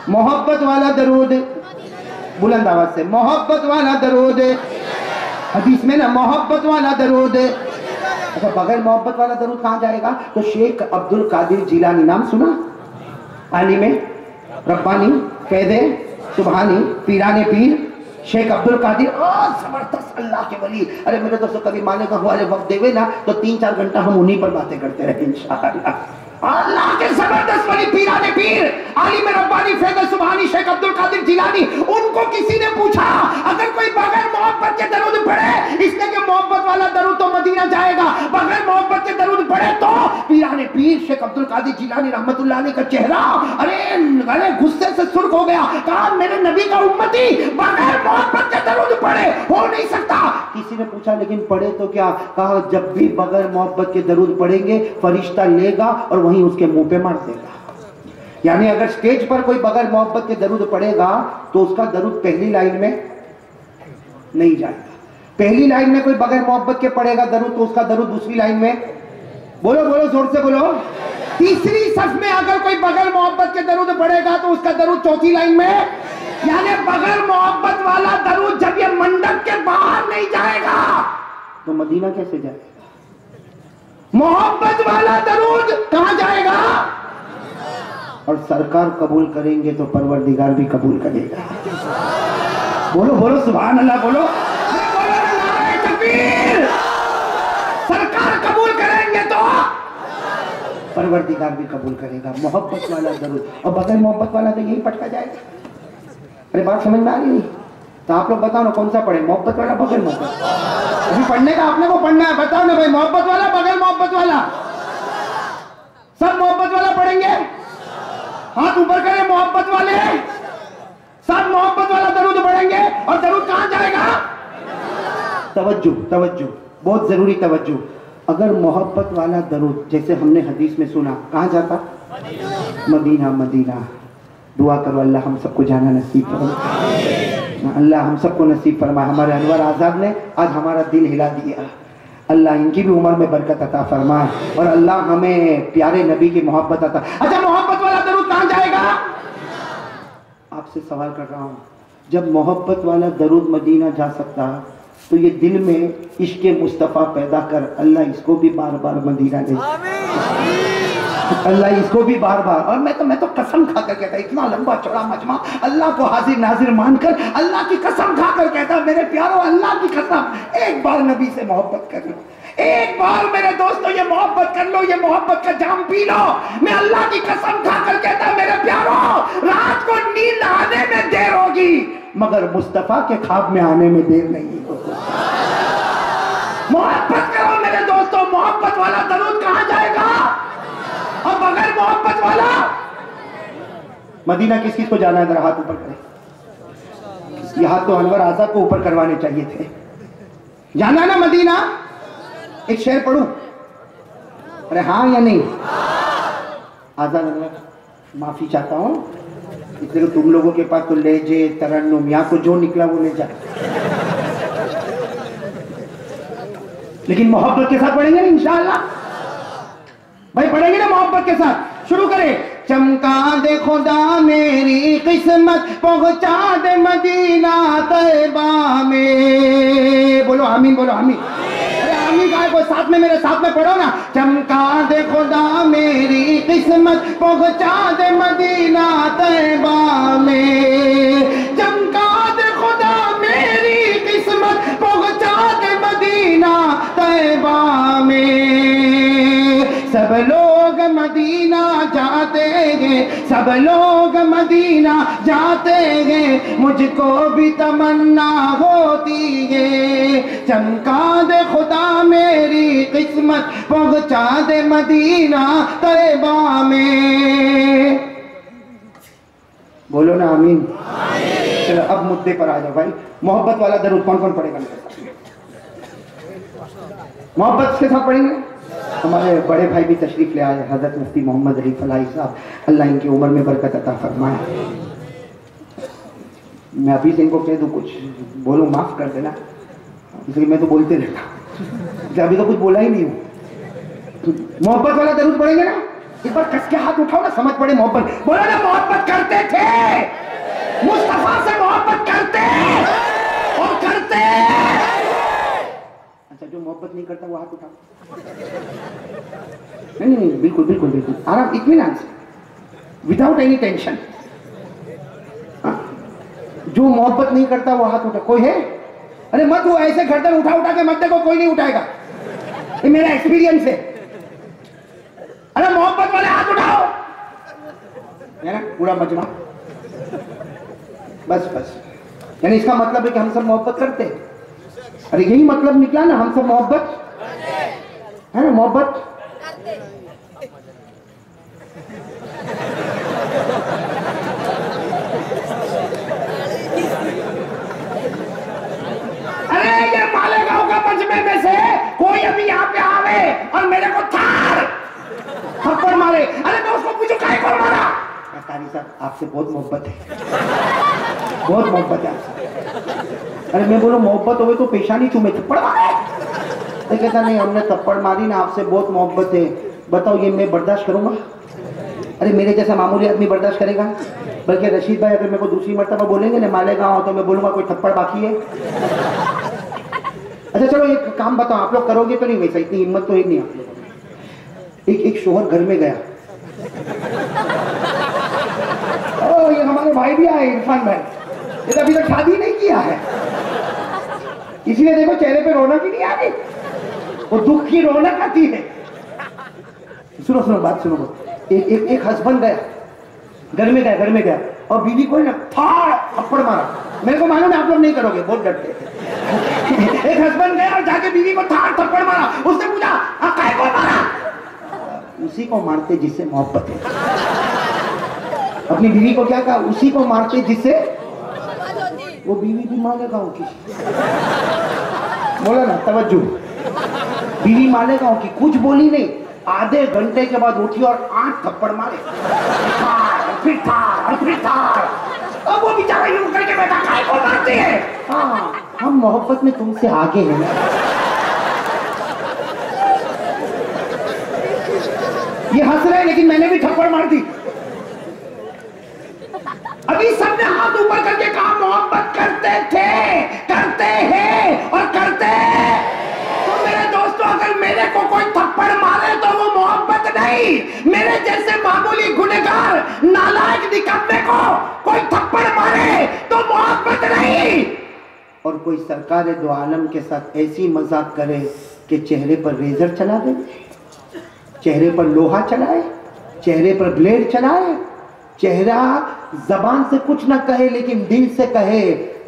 मोहब्बत वाला दरूद, बुलंद आवाज से, मोहब्बत वाला दरूद। हदीस में ना मोहब्बत वाला दरूद। अच्छा, बगैर मोहब्बत वाला दरूद कहाँ जाएगा? तो शेख अब्दुल कादिर जिलानी, नाम सुना? आलिम रब्बानी, फैज़े सुबहानी, पीराने पीर शेख अब्दुल कादिर, जबरदस्त अल्लाह के वली। अरे मेरे दोस्तों, कभी मालिक वाले वक्त देवे ना तो 3-4 घंटा हम उन्हीं पर बातें करते रहे इंशाअल्लाह। अल्लाह के जबरदस्त वली, पीराने पीर, आलिम रब्बानी, फैज़े सुबहानी, शेख अब्दुल कादिर जिलानी। उनको किसी ने पूछा, अगर कोई बगैर मोहब्बत के दरूद पढ़े, इसलिए कि मोहब्बत वाला दरूद तो मदीना जाएगा, बगैर मोहब्बत के दरूद पढ़े तो पीराने पीर शेख अब्दुल कादिर जिलानी रहमतुल्लाह अलैह का चेहरा अरे गुस्से से सुर्ख हो गया। कहा, मेरे नबी का उम्मती बगैर मोहब्बत के दरूद पढ़े हो नहीं सकता। किसी ने पूछा, लेकिन पढ़े तो क्या? कहा, जब भी बगैर मोहब्बत के दरूद पढ़ेंगे, फरिश्ता लेगा और वहीं उसके मुंह पे मार देगा। यानी अगर स्टेज पर कोई बगैर मोहब्बत के दरूद पढ़ेगा तो उसका दरूद पहली लाइन में नहीं जाएगा। पहली लाइन में कोई बगैर मोहब्बत के पढ़ेगा दरूद तो उसका दरूद दूसरी लाइन में, बोलो बोलो जोर से बोलो, तीसरी सफ में अगर कोई बगैर मोहब्बत के दरूद पढ़ेगा तो उसका दरूद चौथी लाइन में, यानी बगैर मोहब्बत वाला दरूद जब ये मंडप के बाहर नहीं जाएगा तो मदीना कैसे जाएगा? मोहब्बत वाला दरूद कहां जाएगा? और सरकार कबूल करेंगे तो परवरदिगार भी कबूल करेगा। बोलो बोलो सुभान अल्लाह, बोलो नारे तकबीर। सरकार कबूल करेंगे तो परवरदिगार भी कबूल करेगा। मोहब्बत वाला दरूद, और बगैर मोहब्बत वाला तो यही पटका जाएगा। अरे बात समझ में आ रही? तो आप लोग बताओ ना कौन सा पढ़े, मोहब्बत वाला बगैर मोहब्बत? अभी पढ़ने का आपने को पढ़ना है, बताओ ना भाई, मोहब्बत वाला बगैर मोहब्बत वाला? सब मोहब्बत वाला पढ़ेंगे? हाथ ऊपर करें मोहब्बत वाले। सब मोहब्बत वाला दरूद पढ़ेंगे। और दरूद कहां जाएगा? तवज्जो तवज्जो, बहुत जरूरी तवज्जो। अगर मोहब्बत वाला दरूद जैसे हमने हदीस में सुना, कहां जाता? Medina Medina. दुआ करो अल्लाह हम सबको जाना नसीब फरमाए, अल्लाह हम सबको नसीब फरमाए। हमारे अनवर आज़ाद ने आज हमारा दिल हिला दिया, अल्लाह इनकी भी उम्र में बरकत अता फरमाए और अल्लाह हमें प्यारे नबी की मोहब्बत अता। अच्छा, मोहब्बत वाला दरूद कहां जाएगा? आपसे सवाल कर रहा हूं, जब मोहब्बत वाला दरूद मदीना जा सकता तो ये दिल में इश्क मुस्तफ़ा पैदा कर, अल्लाह इसको भी बार बार मदीना ले, अल्लाह इसको भी बार बार। और मैं तो कसम खा कर कहता, इतना लंबा चौड़ा मजमा अल्लाह को हाजिर नाजिर मानकर अल्लाह की कसम खा कर कहता, मेरे प्यारो अल्लाह की कसम, एक बार नबी से मोहब्बत कर लो, एक बार मेरे दोस्तों ये मोहब्बत कर लो, ये मोहब्बत का जाम पी लो। मैं अल्लाह की कसम खा कर कहता, मेरे प्यारो रात को नींद आने में देर होगी मगर मुस्तफा के ख्वाब में आने में देर नहीं होगी। मोहब्बत करो मेरे दोस्तों, मोहब्बत वाला दरूद कहां जाएगा? और बगैर मोहब्बत वाला मदीना किस किस को जाना है? जरा हाथ ऊपर करें। ये हाथ तो अनवर आज़ाद को ऊपर करवाने चाहिए थे। जाना ना मदीना? एक शेर पढ़ूं? अरे हाँ या नहीं? आज़ाद अनवर, माफी चाहता हूं, इसलिए तुम लोगों के पास तो लेजे तरन्नुम या को जो निकला वो ले जा, लेकिन मोहब्बत के साथ पढ़ेंगे ना इंशाअल्लाह भाई, पढ़ेंगे ना मोहब्बत के साथ। शुरू करें। चमका दे खुदा मेरी किस्मत, पहुंचा दे मदीना तैयबा में। बोलो आमीन, बोलो आमीन। अरे आमीन का को साथ में मेरे साथ में पढ़ो ना। चमका दे खुदा मेरी किस्मत, पहुंचा दे मदीना तैयबा में। चमका दे खुदा मेरी किस्मत, पहुंचा दे मदीना तैयबा में। सब लोग मदीना जाते हैं, सब लोग मदीना जाते हैं, मुझको भी तमन्ना होती है। चमका दे खुदा मेरी किस्मत, पहुंचा दे मदीना तैयबा में। बोलो ना आमीन। चलो अब मुद्दे पर आ जाओ भाई। मोहब्बत वाला दरूद कौन कौन पढ़ेगा? मोहब्बत के साथ पढ़ेंगे। हमारे बड़े भाई भी तशरीफ ले आए, हजरत मुफ्ती मोहम्मद अली फलाही साहब, अल्लाह इनकी उम्र में बरकत अता फरमाए। मैं अभी से इनको कह दूं कुछ बोलूं माफ कर देना, इसलिए मैं तो बोलते रहता, अभी तो कुछ बोला ही नहीं हूं। मोहब्बत वाला दरूद पढ़ेंगे ना? एक बार कस के हाथ उठाओ ना, समझ पड़े मोहब्बत। बोलो ना, मोहब्बत करते थे, मुस्तफा से मोहब्बत करते और करते। अच्छा, जो मोहब्बत नहीं करता वो हाथ उठाओ। नहीं नहीं, बिल्कुल बिल्कुल बिल्कुल आराम, इत्मीनान से, विदाउट एनी टेंशन। जो मोहब्बत नहीं करता वो हाथ उठा। कोई है? अरे मत, वो ऐसे गर्दन उठा उठा के मत देखो, कोई नहीं उठाएगा, ये मेरा एक्सपीरियंस है। अरे मोहब्बत वाले हाथ उठाओ, है ना पूरा मजमा। बस बस, यानी इसका मतलब है कि हम सब मोहब्बत करते हैं। अरे यही मतलब निकला ना, हम सब मोहब्बत है ना, मोहब्बत। अरे ये मालेगांव का मजमे में से कोई अभी यहाँ पे आवे और मेरे को थप्पड़ मारे, अरे मैं उसको पूछूं काहे को मारा? कारी साहब आपसे बहुत मोहब्बत है, बहुत मोहब्बत है आपसे। अरे मैं बोलो मोहब्बत हो तो पेशानी चूमे, थप्पड़ मारे? कहता नहीं, हमने थप्पड़ मारी ना, आपसे बहुत मोहब्बत है। बताओ ये मैं बर्दाश्त करूंगा? अरे मेरे जैसा मामूली आदमी बर्दाश्त करेगा? बल्कि रशीद भाई अगर मेरे को दूसरी मरतबा बोलेंगे ना मालेगांव, तो मैं बोलूंगा कोई थप्पड़ बाकी है। अच्छा चलो एक काम बताओ, आप लोग करोगे तो नहीं? वैसा इतनी हिम्मत तो है नहीं आप लोगों। एक शोहर घर में गया, ओ ये हमारे भाई भी आए, इरफान भाई, ये तो अभी तक शादी नहीं किया है, इसलिए देखो चेहरे पे रौनक ही नहीं आ रही, वो दुख की रौनक आती है। सुनो सुनो बात सुनो। एक हस्बैंड गया, घर में गया और बीवी को ना थप्पड़ मारा। मेरे को मालूम है आप लोग नहीं करोगे, बहुत डरते। एक हस्बैंड गया और जाके बीवी को थप्पड़ मारा। उसने पूछा काय को मारा? उसी को मारते जिससे मोहब्बत है। अपनी बीवी को क्या कहा? उसी को मारते जिससे। वो बीवी भी मालेगा की, बोला ना तवज्जो, बीवी मालेगा की, कुछ बोली नहीं। आधे घंटे के बाद उठी और 8 थप्पड़ मारे, फिर था। अब वो बेचारा यूं करके बैठा, काय को मारते हैं? हाँ, हम मोहब्बत में तुमसे आगे हैं। ये हंस रहे लेकिन मैंने भी थप्पड़ मार दी। अभी सबने हाथ ऊपर करके कहा मोहब्बत करते थे, करते हैं और करते हैं। तो मेरे दोस्तों अगर मेरे को कोई थप्पड़ मारे तो वो मोहब्बत नहीं। मेरे जैसे मामूली गुनहगार नालायक निकम्मे को कोई थप्पड़ मारे तो मोहब्बत नहीं। और कोई सरकार दो आलम के साथ ऐसी मजाक करे कि चेहरे पर रेजर चला दे, चेहरे पर लोहा चलाए, चेहरे पर ब्लेड चलाए, चेहरा जबान से कुछ ना कहे लेकिन दिल से कहे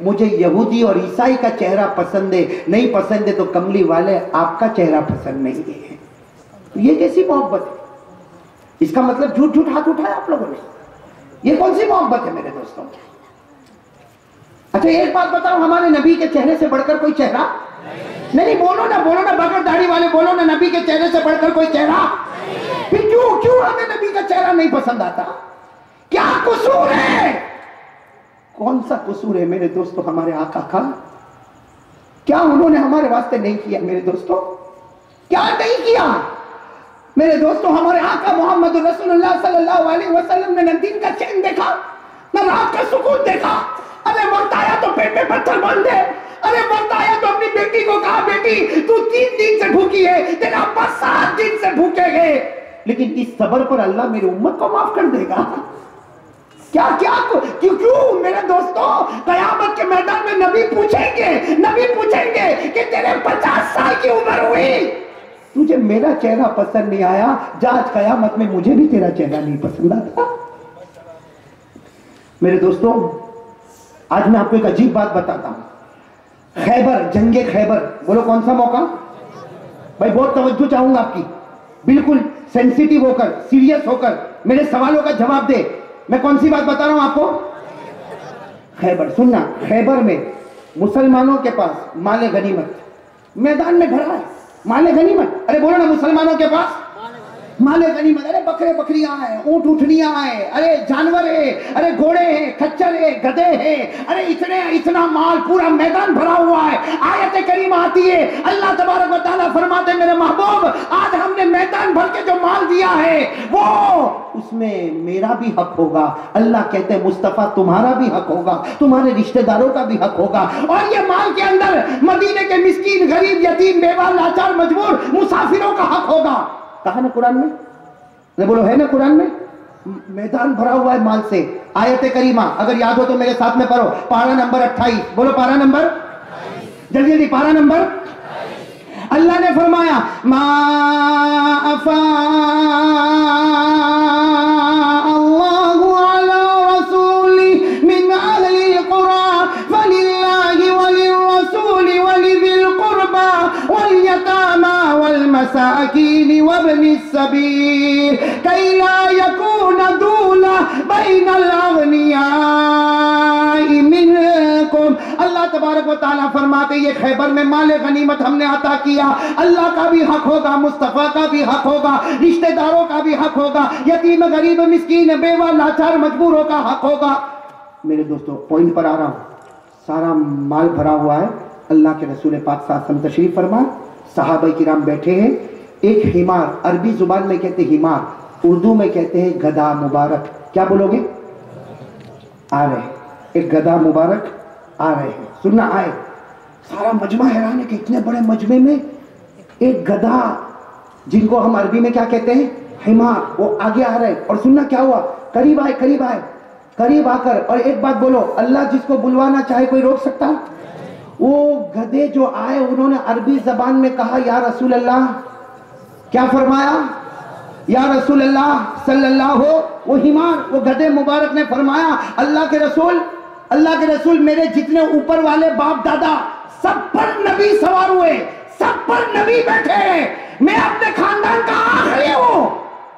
मुझे यहूदी और ईसाई का चेहरा पसंद है, नहीं पसंद है तो कमली वाले आपका चेहरा पसंद नहीं है। तो ये कैसी मोहब्बत है? इसका मतलब झूठ झूठ हाथ उठाया आप लोगों ने। ये कौन सी मोहब्बत है मेरे दोस्तों? अच्छा एक बात बताओ, हमारे नबी के चेहरे से बढ़कर कोई चेहरा नहीं। बोलो ना बगैर दाढ़ी वाले बोलो ना, नबी के चेहरे से बढ़कर कोई चेहरा। फिर क्यों हमें नबी का चेहरा नहीं पसंद आता? क्या कसूर है? कौन सा कसूर है मेरे दोस्तों हमारे आका का? क्या उन्होंने हमारे वास्ते नहीं किया मेरे दोस्तों? क्या नहीं किया मेरे दोस्तों? हमारे आका मोहम्मद रसूलुल्लाह सल्लल्लाहु अलैहि वसल्लम ने न दिन का चैन देखा, न रात का सुकून देखा। अरे वक्त आया तो पेट पे पत्थर बांध दे। अरे वक्त आया तो अपनी बेटी को कहा बेटी तू 3 दिन से भूखी है, तेरा अब्बा 7 दिन से भूखे गए, लेकिन इस सबर पर अल्लाह मेरी उम्मत को माफ कर देगा। क्या क्यों मेरे दोस्तों? कयामत के मैदान में नबी पूछेंगे कि तेरे 50 साल की उम्र हुई, तुझे मेरा चेहरा पसंद नहीं आया, जा आज कयामत में मुझे भी तेरा चेहरा नहीं पसंद आता। मेरे दोस्तों आज मैं आपको एक अजीब बात बताता हूं। खैबर, जंगे खैबर, बोलो कौन सा मौका? भाई बहुत तवज्जो चाहूंगा आपकी, बिल्कुल सेंसिटिव होकर, सीरियस होकर मेरे सवालों का जवाब दे। मैं कौन सी बात बता रहा हूं आपको? खैबर। सुनना, खैबर में मुसलमानों के पास माले गनीमत मैदान में भरा है। माले गनीमत, अरे बोलो ना, मुसलमानों के पास माले गनीमत। अरे बकरे बकरियां हैं, ऊंट उठनियां हैं, अरे जानवर है, अरे घोड़े हैं, खच्चर है, गधे हैं, अरे इतना माल, पूरा मैदान भरा हुआ है। आयत करीमा आती है, अल्लाह तबारक व तआला फरमाते मेरे महबूब आज हमने मैदान भर के जो माल दिया है वो उसमें मेरा भी हक होगा। अल्लाह कहते हैं मुस्तफा तुम्हारा भी हक होगा, तुम्हारे रिश्तेदारों का भी हक होगा। और ये माल के अंदर मदीने के मिस्कीन, गरीब, यतीम, बेवा, लाचार, मजबूर मुसाफिरों का हक होगा। कहा ना कुरान में? नहीं बोलो है ना कुरान में? मैदान भरा हुआ है माल से। आयत करीमा अगर याद हो तो मेरे साथ में पढ़ो, पारा नंबर 28। बोलो पारा नंबर, जल्दी जल्दी, पारा नंबर। अल्लाह ने फरमाया मा अफा अल्लाहु अला रसूली मिन अहलिल कुरा फलिल्लाहि वलिर्रसूली वलिदिल कुर्बा वल यतामा वल मसाकीन वब्निस सबील कै ला यकून दूला बैनल अगनियाइ मिनकुम। अल्लाह तबारक व तआला फरमाते ये खैबर में माले गनीमत हमने अता किया। अल्लाह का भी हक होगा, मुस्तफा का भी हक होगा, रिश्तेदारों का भी हक होगा, यतीम, गरीब, मिस्कीन, बेवा, लाचार, मजबूरों का हक होगा। मेरे दोस्तों पॉइंट पर आ रहा हूं। सारा माल भरा हुआ है। अल्लाह के रसूल पाक साहब तशरीफ फरमा, सहाबा किराम बैठे हैं, एक हिमार, अरबी जुबान में कहते हैं हिमार, उर्दू में कहते हैं गधा मुबारक। क्या बोलोगे? आ रहे, एक गधा मुबारक आ रहे हैं, सुनना आए। सारा मजमा हैरान है कि इतने बड़े मजमे में एक गधा, जिनको हम अरबी में क्या कहते हैं? हिमार, वो आगे आ रहे। और सुनना क्या हुआ, करीब आए, करीब आए, करीब आकर, और एक बात बोलो, अल्लाह जिसको बुलवाना चाहे कोई रोक सकता? वो गधे जो आए उन्होंने अरबी जबान में कहा या रसूल अल्लाह। क्या फरमाया? या रसूल अल्लाह सल्लल्लाहु। वो हिमार, वो गधे मुबारक ने फरमाया अल्लाह के रसूल, मेरे जितने ऊपर वाले बाप दादा सब पर नबी सवार हुए, सब पर नबी बैठे, मैं अपने खानदान का आखिरी हूं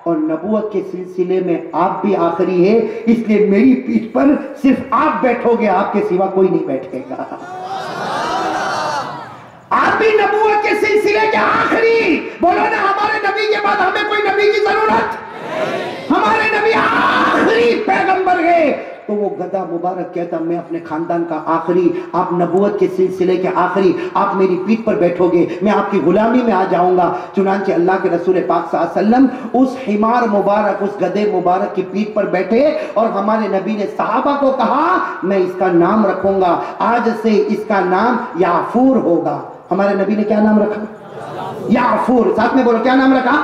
और नबूवत के सिलसिले में आप भी आखिरी है, इसलिए मेरी पीठ पर सिर्फ आप बैठोगे, आपके सिवा कोई नहीं बैठेगा। आप भी नबूवत के सिलसिले के आखिरी। बोलो ना, हमारे नबी के बाद हमें कोई नबी की जरूरत, हमारे नबी आखिरी पैगंबर है। तो वो गधा मुबारक कहता मैं अपने खानदान का आखिरी, आप नबूवत के सिलसिले के आखिरी, आप मेरी पीठ पर बैठोगे, मैं आपकी गुलामी में आ जाऊंगा। चुनांचे अल्लाह के रसूल पाक सल्लल्लाहु अलैहि वसल्लम उस हिमार मुबारक, उस गधे मुबारक की पीठ पर बैठे और हमारे नबी ने सहाबा को कहा मैं इसका नाम रखूंगा, आज से इसका नाम याफूर होगा। हमारे नबी ने क्या नाम रखा? याफूर। साथ में बोलो, क्या नाम रखा?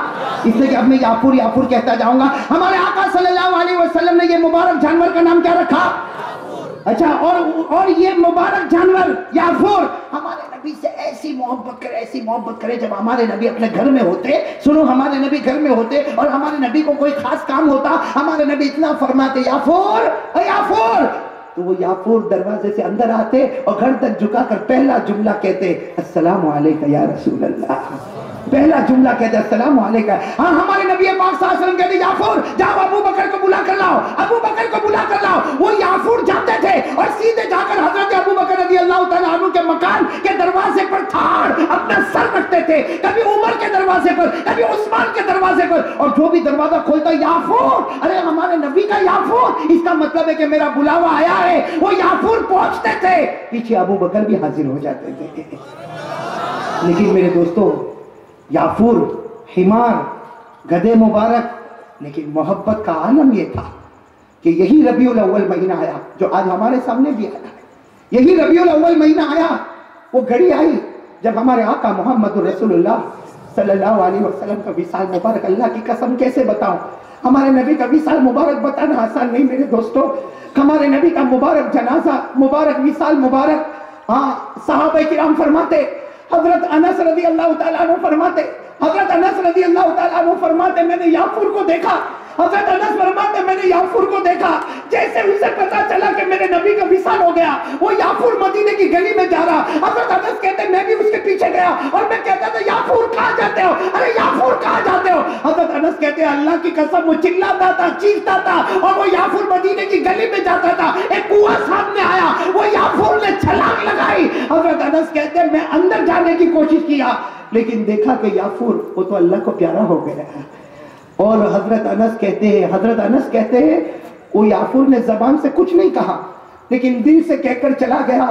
इसलिए कि अब मैं याफूर याफूर कहता जाऊंगा। हमारे आका सल्लल्लाहु अलैहि वसल्लम ने ये मुबारक जानवर का नाम क्या रखा? अच्छा, और ये मुबारक जानवर याफूर हमारे नबी से ऐसी मोहब्बत करे जब हमारे नबी अपने घर में होते। सुनो, हमारे नबी घर में होते और हमारे नबी को कोई खास काम होता, हमारे नबी इतना फरमाते याफूर याफूर, तो वो याफूर दरवाजे से अंदर आते और घर तक झुकाकर पहला जुमला कहते अस्सलामु अलैका या रसूल अल्लाह। पहला जुमला कहते अस्सलामु अलैका। हाँ, हमारे नबी पाक सल्लल्लाहु अलैहि वसल्लम कहते याफूर जाओ अबू बकर को बुला कर लाओ, अबू बकर को बुला कर लाओ। वो याफूर जाते थे और सीधे जाकर हजरत अबू बकर रज़ी अल्लाह तआला अन्हु के मकान के दरवाजे पर ठाड़ अपना सर रखते थे, कभी उमर के दरवाजे पर, कभी उस्मान के दरवाजे पर, और जो भी दरवाजा खोलता याफूर, अरे हमारे नबी का याफूर, इसका मतलब है कि मेरा बुलावा आया है। वो याफूर पहुंचते थे, पीछे अबू बकर भी हाजिर हो जाते थे। लेकिन मेरे दोस्तों, याफूर, हिमार, गधे मुबारक, लेकिन मोहब्बत का आलम यह था कि यही रबीउल अव्वल महीना आया जो आज हमारे सामने भी आया। यही रबीउल अव्वल महीना आया, वो घड़ी आई जब हमारे आका मोहम्मद रसूलुल्लाह सल्लल्लाहु अलैहि वसल्लम का विसाल मुबारक, अल्लाह की कसम कैसे बताऊं, हमारे नबी का विसाल मुबारक बताना आसान नहीं मेरे दोस्तों। हमारे नबी का मुबारक जनाजा मुबारक, विसाल मुबारक, हाँ, सहाबा किराम फरमाते, हजरत अनस रज़ी अल्लाह तआला अन्हु फरमाते, हजरत अनस रज़ी अल्लाह तआला अन्हु फरमाते मैंने याफूर को देखा। हजरत अनस फरमाते मैंने याफूर को देखा, जैसे उसे पता चला कि मेरे नबी का विसाल हो गया, वो याफूर मदीने की गली में जा रहा। हजरत अनस कहते मैं भी उसके पीछे गया और मैं कहता था याफूर कहाँ जाते हो, अरे याफूर कहाँ जाते हो। हजरत अनस कहते अल्लाह की कसम वो चिल्लाता था, चीखता था और वो याफूर मदीने की गली में जाता था। एक कुआं सामने आया, वो याफूर ने छलांग लगाई। हजरत अनस कहते मैं अंदर जाने की कोशिश किया, लेकिन देखा कि याफूर वो तो अल्लाह को प्यारा हो गया। और हजरत अनस कहते हैं वो याफूर ने जबान से कुछ नहीं कहा, लेकिन दिल से कहकर चला गया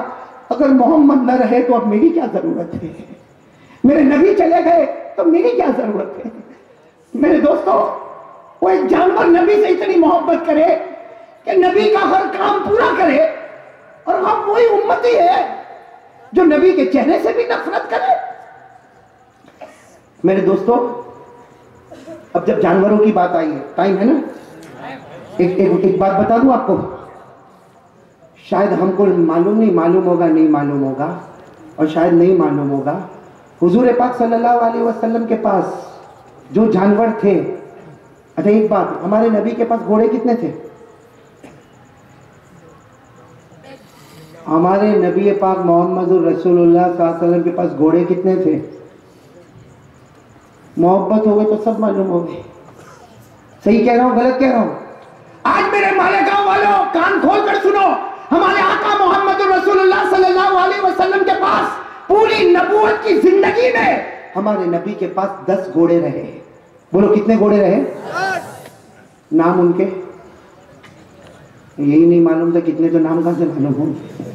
अगर मोहम्मद न रहे तो अब मेरी क्या जरूरत है, मेरे नबी चले गए तो मेरी क्या जरूरत है। मेरे दोस्तों, वो एक जानवर नबी से इतनी मोहब्बत करे कि नबी का हर काम पूरा करे, और हम वही उम्मती है जो नबी के चेहरे से भी नफरत करे। मेरे दोस्तों, अब जब जानवरों की बात आई है, टाइम है ना, एक बात बता दूं आपको, शायद हमको नहीं मालूम होगा और शायद नहीं मालूम होगा, हुजूर पाक सल्लल्लाहु अलैहि वसल्लम के पास जो जानवर थे, अच्छा एक बात, हमारे नबी के पास घोड़े कितने थे? हमारे नबी पाक मोहम्मद रसूलुल्लाह सल्लल्लाहु अलैहि वसल्लम के पास घोड़े कितने थे? मोहब्बत हो गई तो सब मालूम हो गए। सही कह रहा हूं, गलत कह रहा हूं? आज मेरे मालेगांव वालों कान खोल कर सुनो, हमारे आका मोहम्मद रसूलुल्लाह सल्लल्लाहु अलैहि वसल्लम के पास पूरी नबूवत की जिंदगी में हमारे नबी के पास 10 घोड़े रहे। बोलो कितने घोड़े रहे? नाम उनके यही नहीं मालूम था, कितने तो नाम कहां से मालूम होंगे।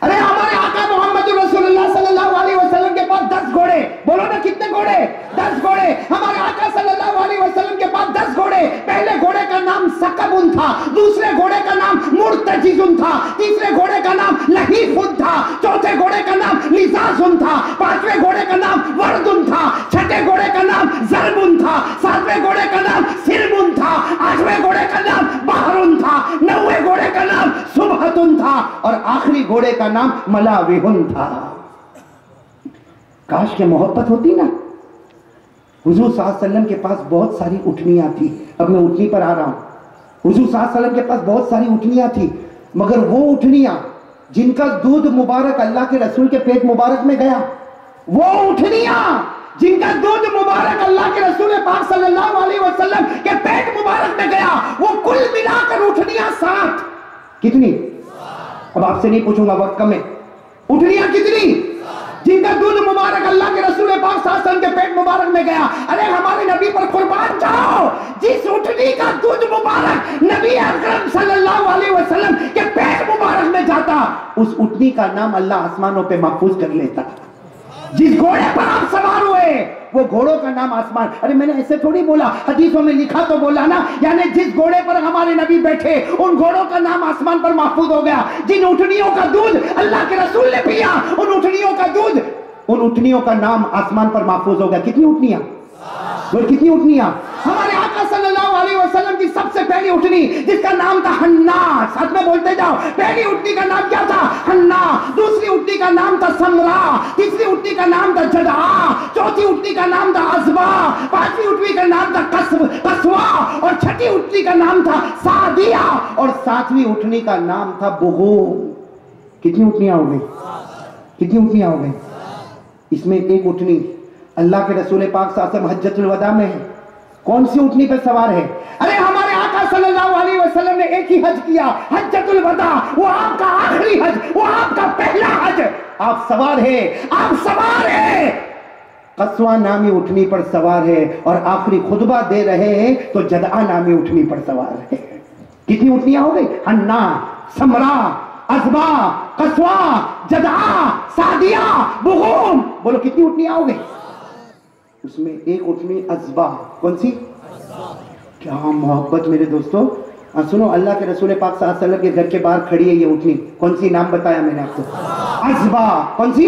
अरे हमारे आका मोहम्मद रसूलुल्लाह सल्लल्लाहु अलैहि वसल्लम के पास 10 घोड़े। बोलो ना कितने घोड़े? 10 घोड़े। हमारे आका सल्लल्लाहु अलैहि वसल्लम के पास 10 घोड़े। पहले घोड़े का नाम सकबुन था, दूसरे घोड़े का नाम मुर्तजिजुन था, तीसरे घोड़े का नाम लहीफुन था, चौथे घोड़े का नाम लिजाजुन था, पांचवें घोड़े का नाम वर्दुन था, छठे घोड़े का नाम जरबुन था, सातवें घोड़े का नाम सिरबुन था, आठवें घोड़े का नाम बहरुन था, नौवें घोड़े का नाम सुबहतुन था और आखिरी घोड़े का नाम मलाविहुन था। काश के मोहब्बत होती ना। हुजूर सल्लल्लाहु अलैहि वसल्लम के पास बहुत सारी उठनियां थी। अब मैं उठनी पर आ रहा हूं। हुजूर सल्लल्लाहु अलैहि वसल्लम के पास बहुत सारी उठनियां थी, मगर वो उठनियां जिनका दूध मुबारक अल्लाह के रसूल के पेट मुबारक में गया, वो उठनियां जिनका दूध मुबारक अल्लाह के रसूल पाक सल्लल्लाहु अलैहि वसल्लम के पेट मुबारक में गया, वो कुल मिलाकर उठनियां 60। कितनी? अब आपसे नहीं पूछूंगा, वक्त कम है। उठनियां कितनी? जिनका दूध मुबारक अल्लाह के रसूल पाक सल्लल्लाहु अलैहि वसल्लम के पेट मुबारक में गया। अरे हमारे नबी पर कुर्बान जाओ, जिस उठनी का दूध मुबारक नबी अकरम सल्लल्लाहु अलैहि वसल्लम के पेट मुबारक में जाता, उस उठनी का नाम अल्लाह आसमानों पे महफूज कर लेता। जिस घोड़े पर आप सवार हुए, वो घोड़ों का नाम आसमान। अरे मैंने ऐसे थोड़ी बोला, हदीसों में लिखा तो बोला ना, यानी जिस घोड़े पर हमारे नबी बैठे, उन घोड़ों का नाम आसमान पर महफूज हो गया। जिन उठनियों का दूध अल्लाह के रसूल ने पिया, उन उठनियों का दूध, उन उठनियों का नाम आसमान पर महफूज हो गया। कितनी उठनियां? वो कितनी उठनियां? हमारे आका सल्लल्लाहु अलैहि वसल्लम की सबसे पहली उठनी, जिसका नाम था हन्ना, साथ में बोलते जाओ, पहली उठनी का नाम क्या था? हन्ना। दूसरी उठनी का नाम था समरा, तीसरी उठनी का नाम था जदा, चौथी उठनी का नाम था अजबा, पांचवी उठनी का नाम था कसवा और छठी उठनी का नाम था सादिया और सातवीं उठनी का नाम था बुगूम। कितनी उठनियां हो गई? कितनी उठनियां हो गई? इसमें एक उठनी अल्लाह के रसूल पाक सल्लल्लाहु अलैहि वसल्लम हज्जतुल वदा में है। कौन सी उठनी पर सवार है? अरे हमारे आका सल्लल्लाहु अलैहि वसल्लम ने एक ही हज किया, हज्जतुल वदा। वो आपका आखिरी हज, वो आपका पहला हज। आप सवार है, आप सवार है, कस्वा नामी उठनी पर सवार है और आखिरी खुतबा दे रहे हैं तो जदा नामी उठनी पर सवार है। कितनी उठनियां हो गई? हन्ना, समरा, अजबा, कस्वा, जदा, सादिया, बुगूम। बोलो कितनी उठनियां हो गई? उसमें एक उठनी अजबा। कौन सी? क्या मोहब्बत मेरे दोस्तों। सुनो, अल्लाह के रसूल पाक सल्लल्लाहु अलैहि वसल्लम के घर के बाहर खड़ी है ये उठनी। कौन सी? नाम बताया मैंने आपको, अजबा। कौन सी?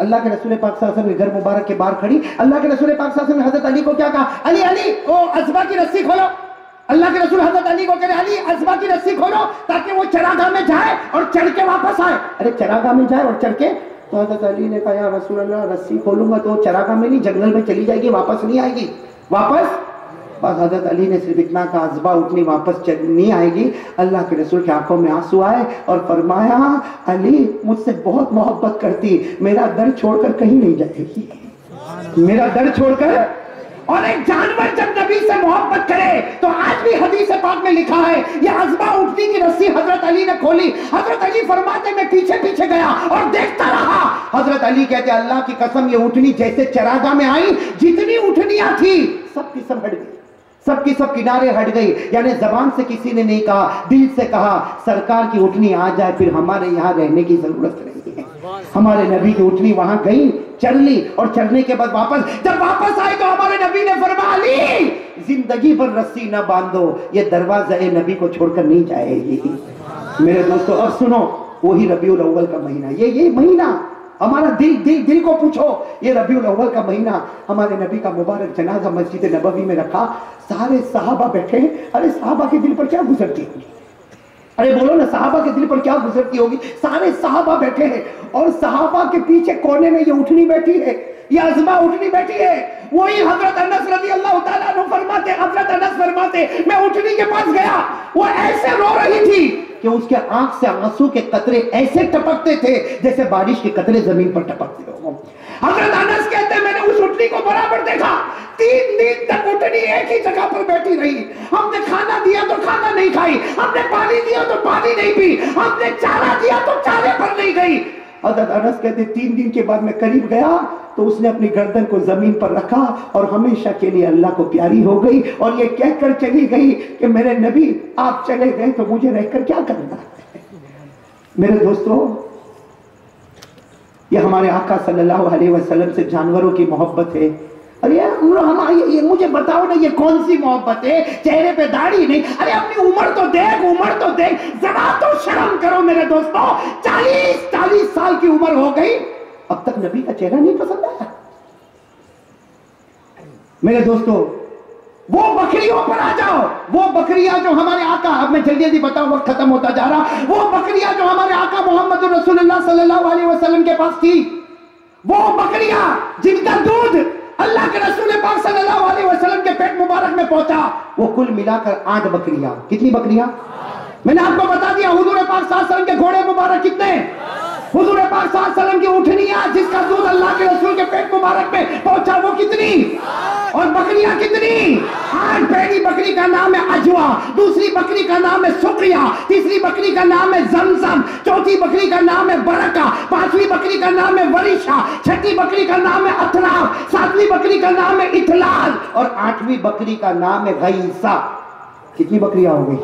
अल्लाह के रसूल पाक सल्लल्लाहु अलैहि वसल्लम के घर मुबारक के बाहर खड़ी। अल्लाह के रसूल पाक सल्लल्लाहु अलैहि वसल्लम ने हजरत अली को क्या कहा? अली अली, ओ अजबा की रस्सी खोलो। अल्लाह के रसूल हजरत अली को कह रहे, अली अजबा की रस्सी खोलो ताकि वो चरागाह में जाए और चढ़ के वापस आए। अरे चरागाह में जाए और चढ़ के? तो हजरत अली ने कहा, या रसूल अल्लाह, रस्सी खोलूंगा तो चरागाह में नहीं, जंगल में चली जाएगी, वापस नहीं आएगी। वापस? बस हजरत अली ने सिर्फ इतना कहा, अजबा उठनी वापस नहीं आएगी। अल्लाह के रसूल की आंखों में आंसू आए और फरमाया, अली मुझसे बहुत मोहब्बत करती, मेरा दर छोड़कर कहीं नहीं जाएगी, मेरा दर छोड़कर। और एक जानवर जब नबी से मोहब्बत करे तो आज भी हदीस पाक में लिखा है, ये अजबा उठनी की रस्सी हजरत अली ने खोली। हजरत अली फरमाते, मैं पीछे पीछे गया और देखता रहा। हजरत अली कहते, अल्लाह की कसम, ये उठनी जैसे चरागाह में आई, जितनी उठनियां थी सब की सब हट गई, सबकी सब किनारे हट गई। यानी जबान से किसी ने नहीं कहा, दिल से कहा, सरकार की उठनी आ जाए फिर हमारे यहाँ रहने की जरूरत नहीं है। हमारे नबी की उठनी वहां गई, चढ़ ली और चढ़ने के बाद जब वापस आए तो हमारे नबी ने फरमाया, अली जिंदगी भर रस्सी न बांधो, ये दरवाजा नबी को छोड़कर नहीं जाएगी। मेरे दोस्तों, अब सुनो, वही रबीउल अव्वल का महीना, ये महीना हमारा दिल को पूछो, ये रबीउल अव्वल का महीना हमारे नबी का मुबारक जनाजा मस्जिद नबवी में रखा, सारे सहाबा बैठे। अरे सहाबा के दिल पर क्या गुजरती होगी? अरे बोलो ना, सहाबा के दिल पर क्या गुजरती होगी? सारे सहाबा बैठे हैं और सहाबा के पीछे कोने में ये उठनी बैठी है, ये अजबा उठनी बैठी है। वही हजरत अनस रज़ी अल्लाह तआला अन्हु फरमाते, हजरत अनस फरमाते, मैं उठनी के पास गया, वो ऐसे रो रही थी कि उसके आंख से आंसू के कतरे ऐसे टपकते थे जैसे बारिश के कतरे जमीन पर टपकते हो। हजरत अनस कहते हैं, मैंने उस उठनी को बराबर देखा, 3 दिन तक उठनी एक ही जगह पर बैठी रही। हमने खाना दिया तो खाना नहीं खाई, हमने पानी दिया तो पानी नहीं पी, हमने चारा दिया तो चारे पर नहीं गई। हजरत अनस कहते, 3 दिन के बाद मैं करीब गया तो उसने अपनी गर्दन को जमीन पर रखा और हमेशा के लिए अल्लाह को प्यारी हो गई और ये कहकर चली गई कि मेरे नबी आप चले गए तो मुझे रहकर क्या करना। मेरे दोस्तों, ये हमारे आका सल्लल्लाहु अलैहि वसल्लम से जानवरों की मोहब्बत है। अरे ये मुझे बताओ ना, ये कौन सी मोहब्बत है? चेहरे पे दाढ़ी नहीं, अरे अपनी उम्र तो देख, जरा तो शर्म करो मेरे दोस्तों। 40 साल की उम्र हो गई, अब तक नबी का चेहरा नहीं पसंद आया। मेरे दोस्तों, वो बकरियों पर आ जाओ, वो बकरियां जो हमारे आका, अब मैं जल्दी बताऊं, वक्त खत्म होता जा रहा, वो बकरियां जो हमारे आका मोहम्मद रसूलुल्लाह सल्लल्लाहु अलैहि वसल्लम के पास थी, वो बकरियां जिनका दूध अल्लाह के रसूल पाक सल्लल्लाहु अलैहि वसल्लम के पेट मुबारक में पहुंचा, वो कुल मिलाकर 8 बकरियां। कितनी बकरियां? मैंने आपको बता दिया। हुजूर पाक सल्लल्लाहु अलैहि वसल्लम के घोड़े मुबारक कितने? हुजूर पाक सल्लल्लाहु अलैहि वसल्लम की ऊँटनियां जिसका दूध अल्लाह के रसूल के पेट मुबारक में पहुंचा, वो कितनी? और बकरियां कितनी? 8। पहली बकरी का नाम है अजवा, दूसरी बकरी का नाम है सुकिया, तीसरी बकरी का नाम है जमजम, चौथी बकरी का नाम है बरका, 5वीं बकरी का नाम है वरिशा, 6ठी बकरी का नाम है अतराफ, 7वीं बकरी का नाम है इतलाल और 8वीं बकरी का नाम है गईसा। कितनी बकरियां हो गई?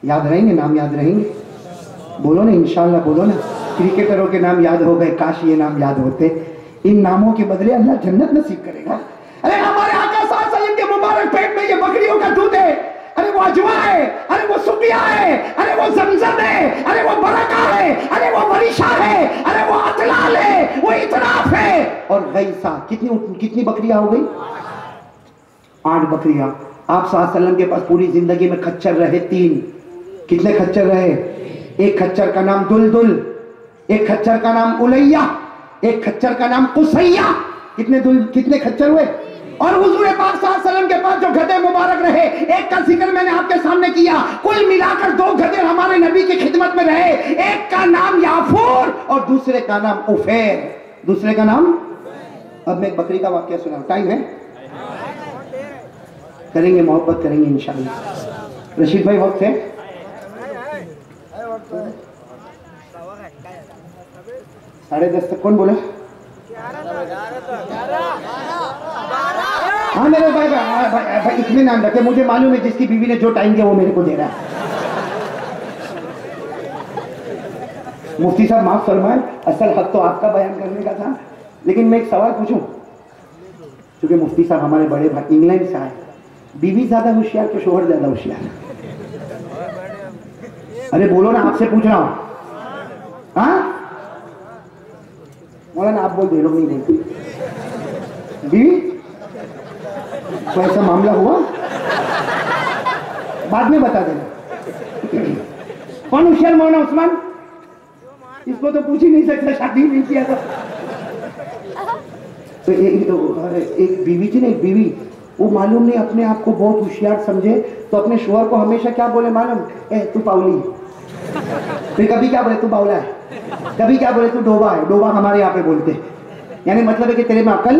याद रहेंगे? नाम याद रहेंगे? बोलो ना इंशाल्लाह, बोलो ना। क्रिकेटरों के नाम याद हो गए, काश ये नाम याद होते। इन नामों के बदले अल्लाह जन्नत नसीब करेगा। अरे हमारे आका सल्लल्लाहु अलैहि वसल्लम के मुबारक पेट में ये बकरियों का दूध है, अरे वो अजवा है, अरे वो सुकिया है, अरे वो जमजम है, अरे वो बरका है, अरे वो वरिशा है, अरे वो अतलाल है, वो इतराफ है और गईसा। कितनी बकरियां हो गई? 8 बकरियां। आप सल्लल्लाहु अलैहि वसल्लम के पास पूरी जिंदगी में खच्चर रहे 3। कितने खच्चर रहे? एक खच्चर का नाम दुलदुल, एक खच्चर का नाम उलैया, एक खच्चर का नाम कुसैया। कितने खच्चर हुए? और हुजूर पाक सल्लल्लाहु अलैहि वसल्लम के पास जो गधे मुबारक रहे, एक का जिक्र मैंने आपके सामने किया, कुल मिलाकर 2 गधे हमारे नबी की खिदमत में रहे। एक का नाम याफूर और दूसरे का नाम उफैर। दूसरे का नाम? अब मैं एक बकरी का वाकया सुनाऊं, टाइम है? करेंगे, मोहब्बत करेंगे इंशाअल्लाह। रशीद भाई वक्त है? साढ़े 10 तक। कौन बोला? हाँ मेरे भाई इत्मीनान रखे, मुझे मालूम है जिसकी बीवी ने जो टाइम दिया वो मेरे को दे रहा है। मुफ्ती साहब माफ फरमाए, असल हक तो आपका बयान करने का था, लेकिन मैं एक सवाल पूछूं, क्योंकि मुफ्ती साहब हमारे बड़े भाई इंग्लैंड से आए, बीवी ज्यादा होशियार कि शोहर ज्यादा होशियार? अरे बोलो ना, आपसे पूछ रहा हूं। हाँ मौलाना आप बोल दे, लोग नहीं देखते। बीवी तो ऐसा मामला हुआ, बाद में बता देना। कौन होशियार? मौलाना उस्मान। इसको तो पूछ ही नहीं सकता, शादी नहीं किया तो एक बीवी थी ना, एक बीवी, वो मालूम नहीं अपने आप को बहुत होशियार समझे तो अपने शोहर को हमेशा क्या बोले मालूम? तू पाउली। फिर कभी क्या बोले? तू बावला है। कभी क्या बोले? तू डोबा है। डोबा हमारे यहाँ पे बोलते हैं, यानी मतलब है कि तेरे में अकल।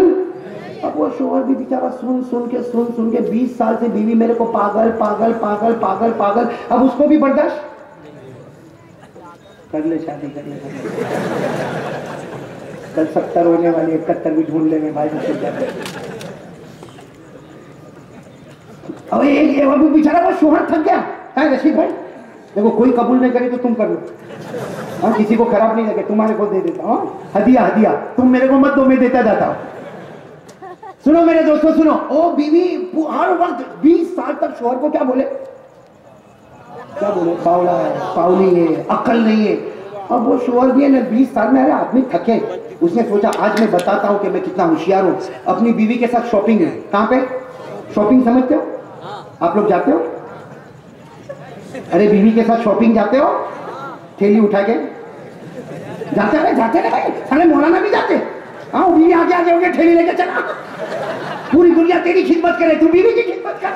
अब वो शोहर भी बेचारा सुन के 20 साल से बीवी मेरे को पागल पागल पागल पागल पागल, अब उसको भी बर्दाश्त कर ले, शादी कर ले। कल 70 होने वाली, 71 भी ढूंढ ले भाई। अब ये बेचारा वो शोहर थक गया है। रशीद भाई देखो, कोई कबूल नहीं करे तो तुम कर लो। हाँ, किसी को खराब नहीं लगे, तुम्हारे को दे देता हूँ। हदिया तुम मेरे को मत दो, मैं देता जाता हूँ। सुनो मेरे दोस्तों, सुनो। ओ बीवी हर वक्त 20 साल तक शोहर को क्या बोले? बावला है, पावली है, अकल नहीं है। अब वो शोहर भी है ना, 20 साल में, अरे आदमी थके, उसने सोचा आज मैं बताता हूँ कि मैं कितना होशियार हूँ। अपनी बीवी के साथ शॉपिंग है। कहाँ पे शॉपिंग? समझते हो आप लोग? जाते हो? अरे बीवी के साथ शॉपिंग जाते हो? थैली उठा के जाते हैं भाई, सारे मौलाना भी जाते। हाँ, बीवी आगे हो गए, थैली लेके चला। पूरी दुनिया तेरी खिदमत करे, तू बीवी की खिदमत कर।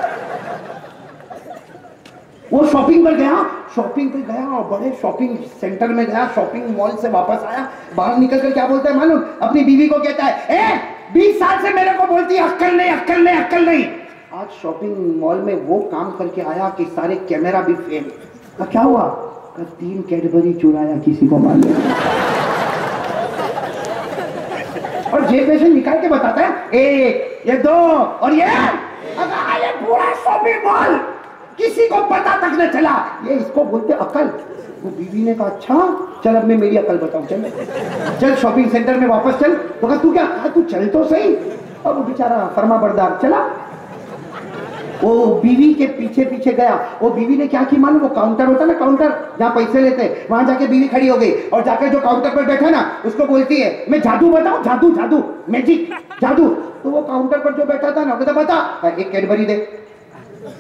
वो शॉपिंग पर गया, और बड़े शॉपिंग सेंटर में गया, शॉपिंग मॉल से वापस आया, बाहर निकल कर क्या बोलता है मालूम? अपनी बीवी को कहता है, 20 साल से मेरे को बोलती है अक्कल नहीं। आज शॉपिंग मॉल में वो काम करके आया कि सारे कैमरा भी फेल। क्या हुआ? 3 कैडबरी चुराया, किसी को मालूम? और जेब में से निकाल के बताता है, 1, ये 2 और ये पूरा शॉपिंग मॉल, किसी को पता तक न चला। ये इसको बोलते अकल। वो बीवी ने कहा, अच्छा चल अब मैं मेरी अकल बताऊं। चल शॉपिंग सेंटर में वापस चल। तो कहा, तू क्या? तू चल तो सही। और वो बेचारा फर्मा बरदार चला, वो बीवी के पीछे पीछे गया। वो बीवी ने क्या की मालूम, वो काउंटर होता ना, काउंटर जहाँ पैसे लेते हैं, वहां जाके बीवी खड़ी हो गई और जाके जो काउंटर पर बैठा ना उसको बोलती है मैं जादू बताऊं, जादू जादू मैजिक जादू। तो वो काउंटर पर जो बैठा था ना कहता बता, एक कैडबरी दे।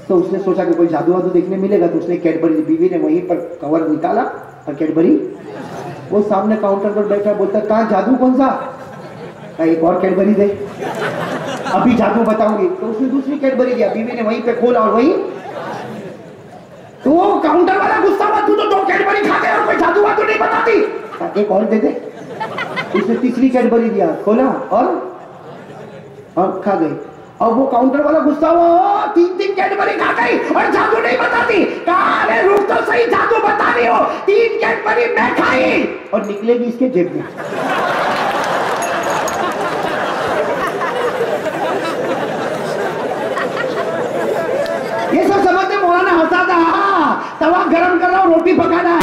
तो उसने सोचा कि कोई जादू वादू देखने मिलेगा, तो उसने कैडबरी दी। बीवी ने वहीं पर कवर निकाला और कैडबरी, वो सामने काउंटर पर बैठा बोलता कहाँ जादू कौन सा, एक और कैडबरी दे, अभी जादू बताऊंगी। तो उसने दूसरी कैडबरी दिया, बीवी ने वहीं पे खोला और वहीं, तो वो काउंटर वाला गुस्सा हुआ, तू तो 2 कैडबरी खा गया और कोई जादू वादू नहीं बताती, एक और दे दे। उसने तीसरी कैडबरी दिया, खोला और खा गई। और वो काउंटर वाला गुस्सा हुआ, 3 कैडबरी खा गई और जादू नहीं बताती। कहा अरे रुक तो सही, जादू बता रही हो, 3 कैडबरी मैं खाई और निकलेगी इसके जेब में। ये सब समझते मौलाना हंसा था, तवा गरम कर रहा हूं, रोटी पकाना है।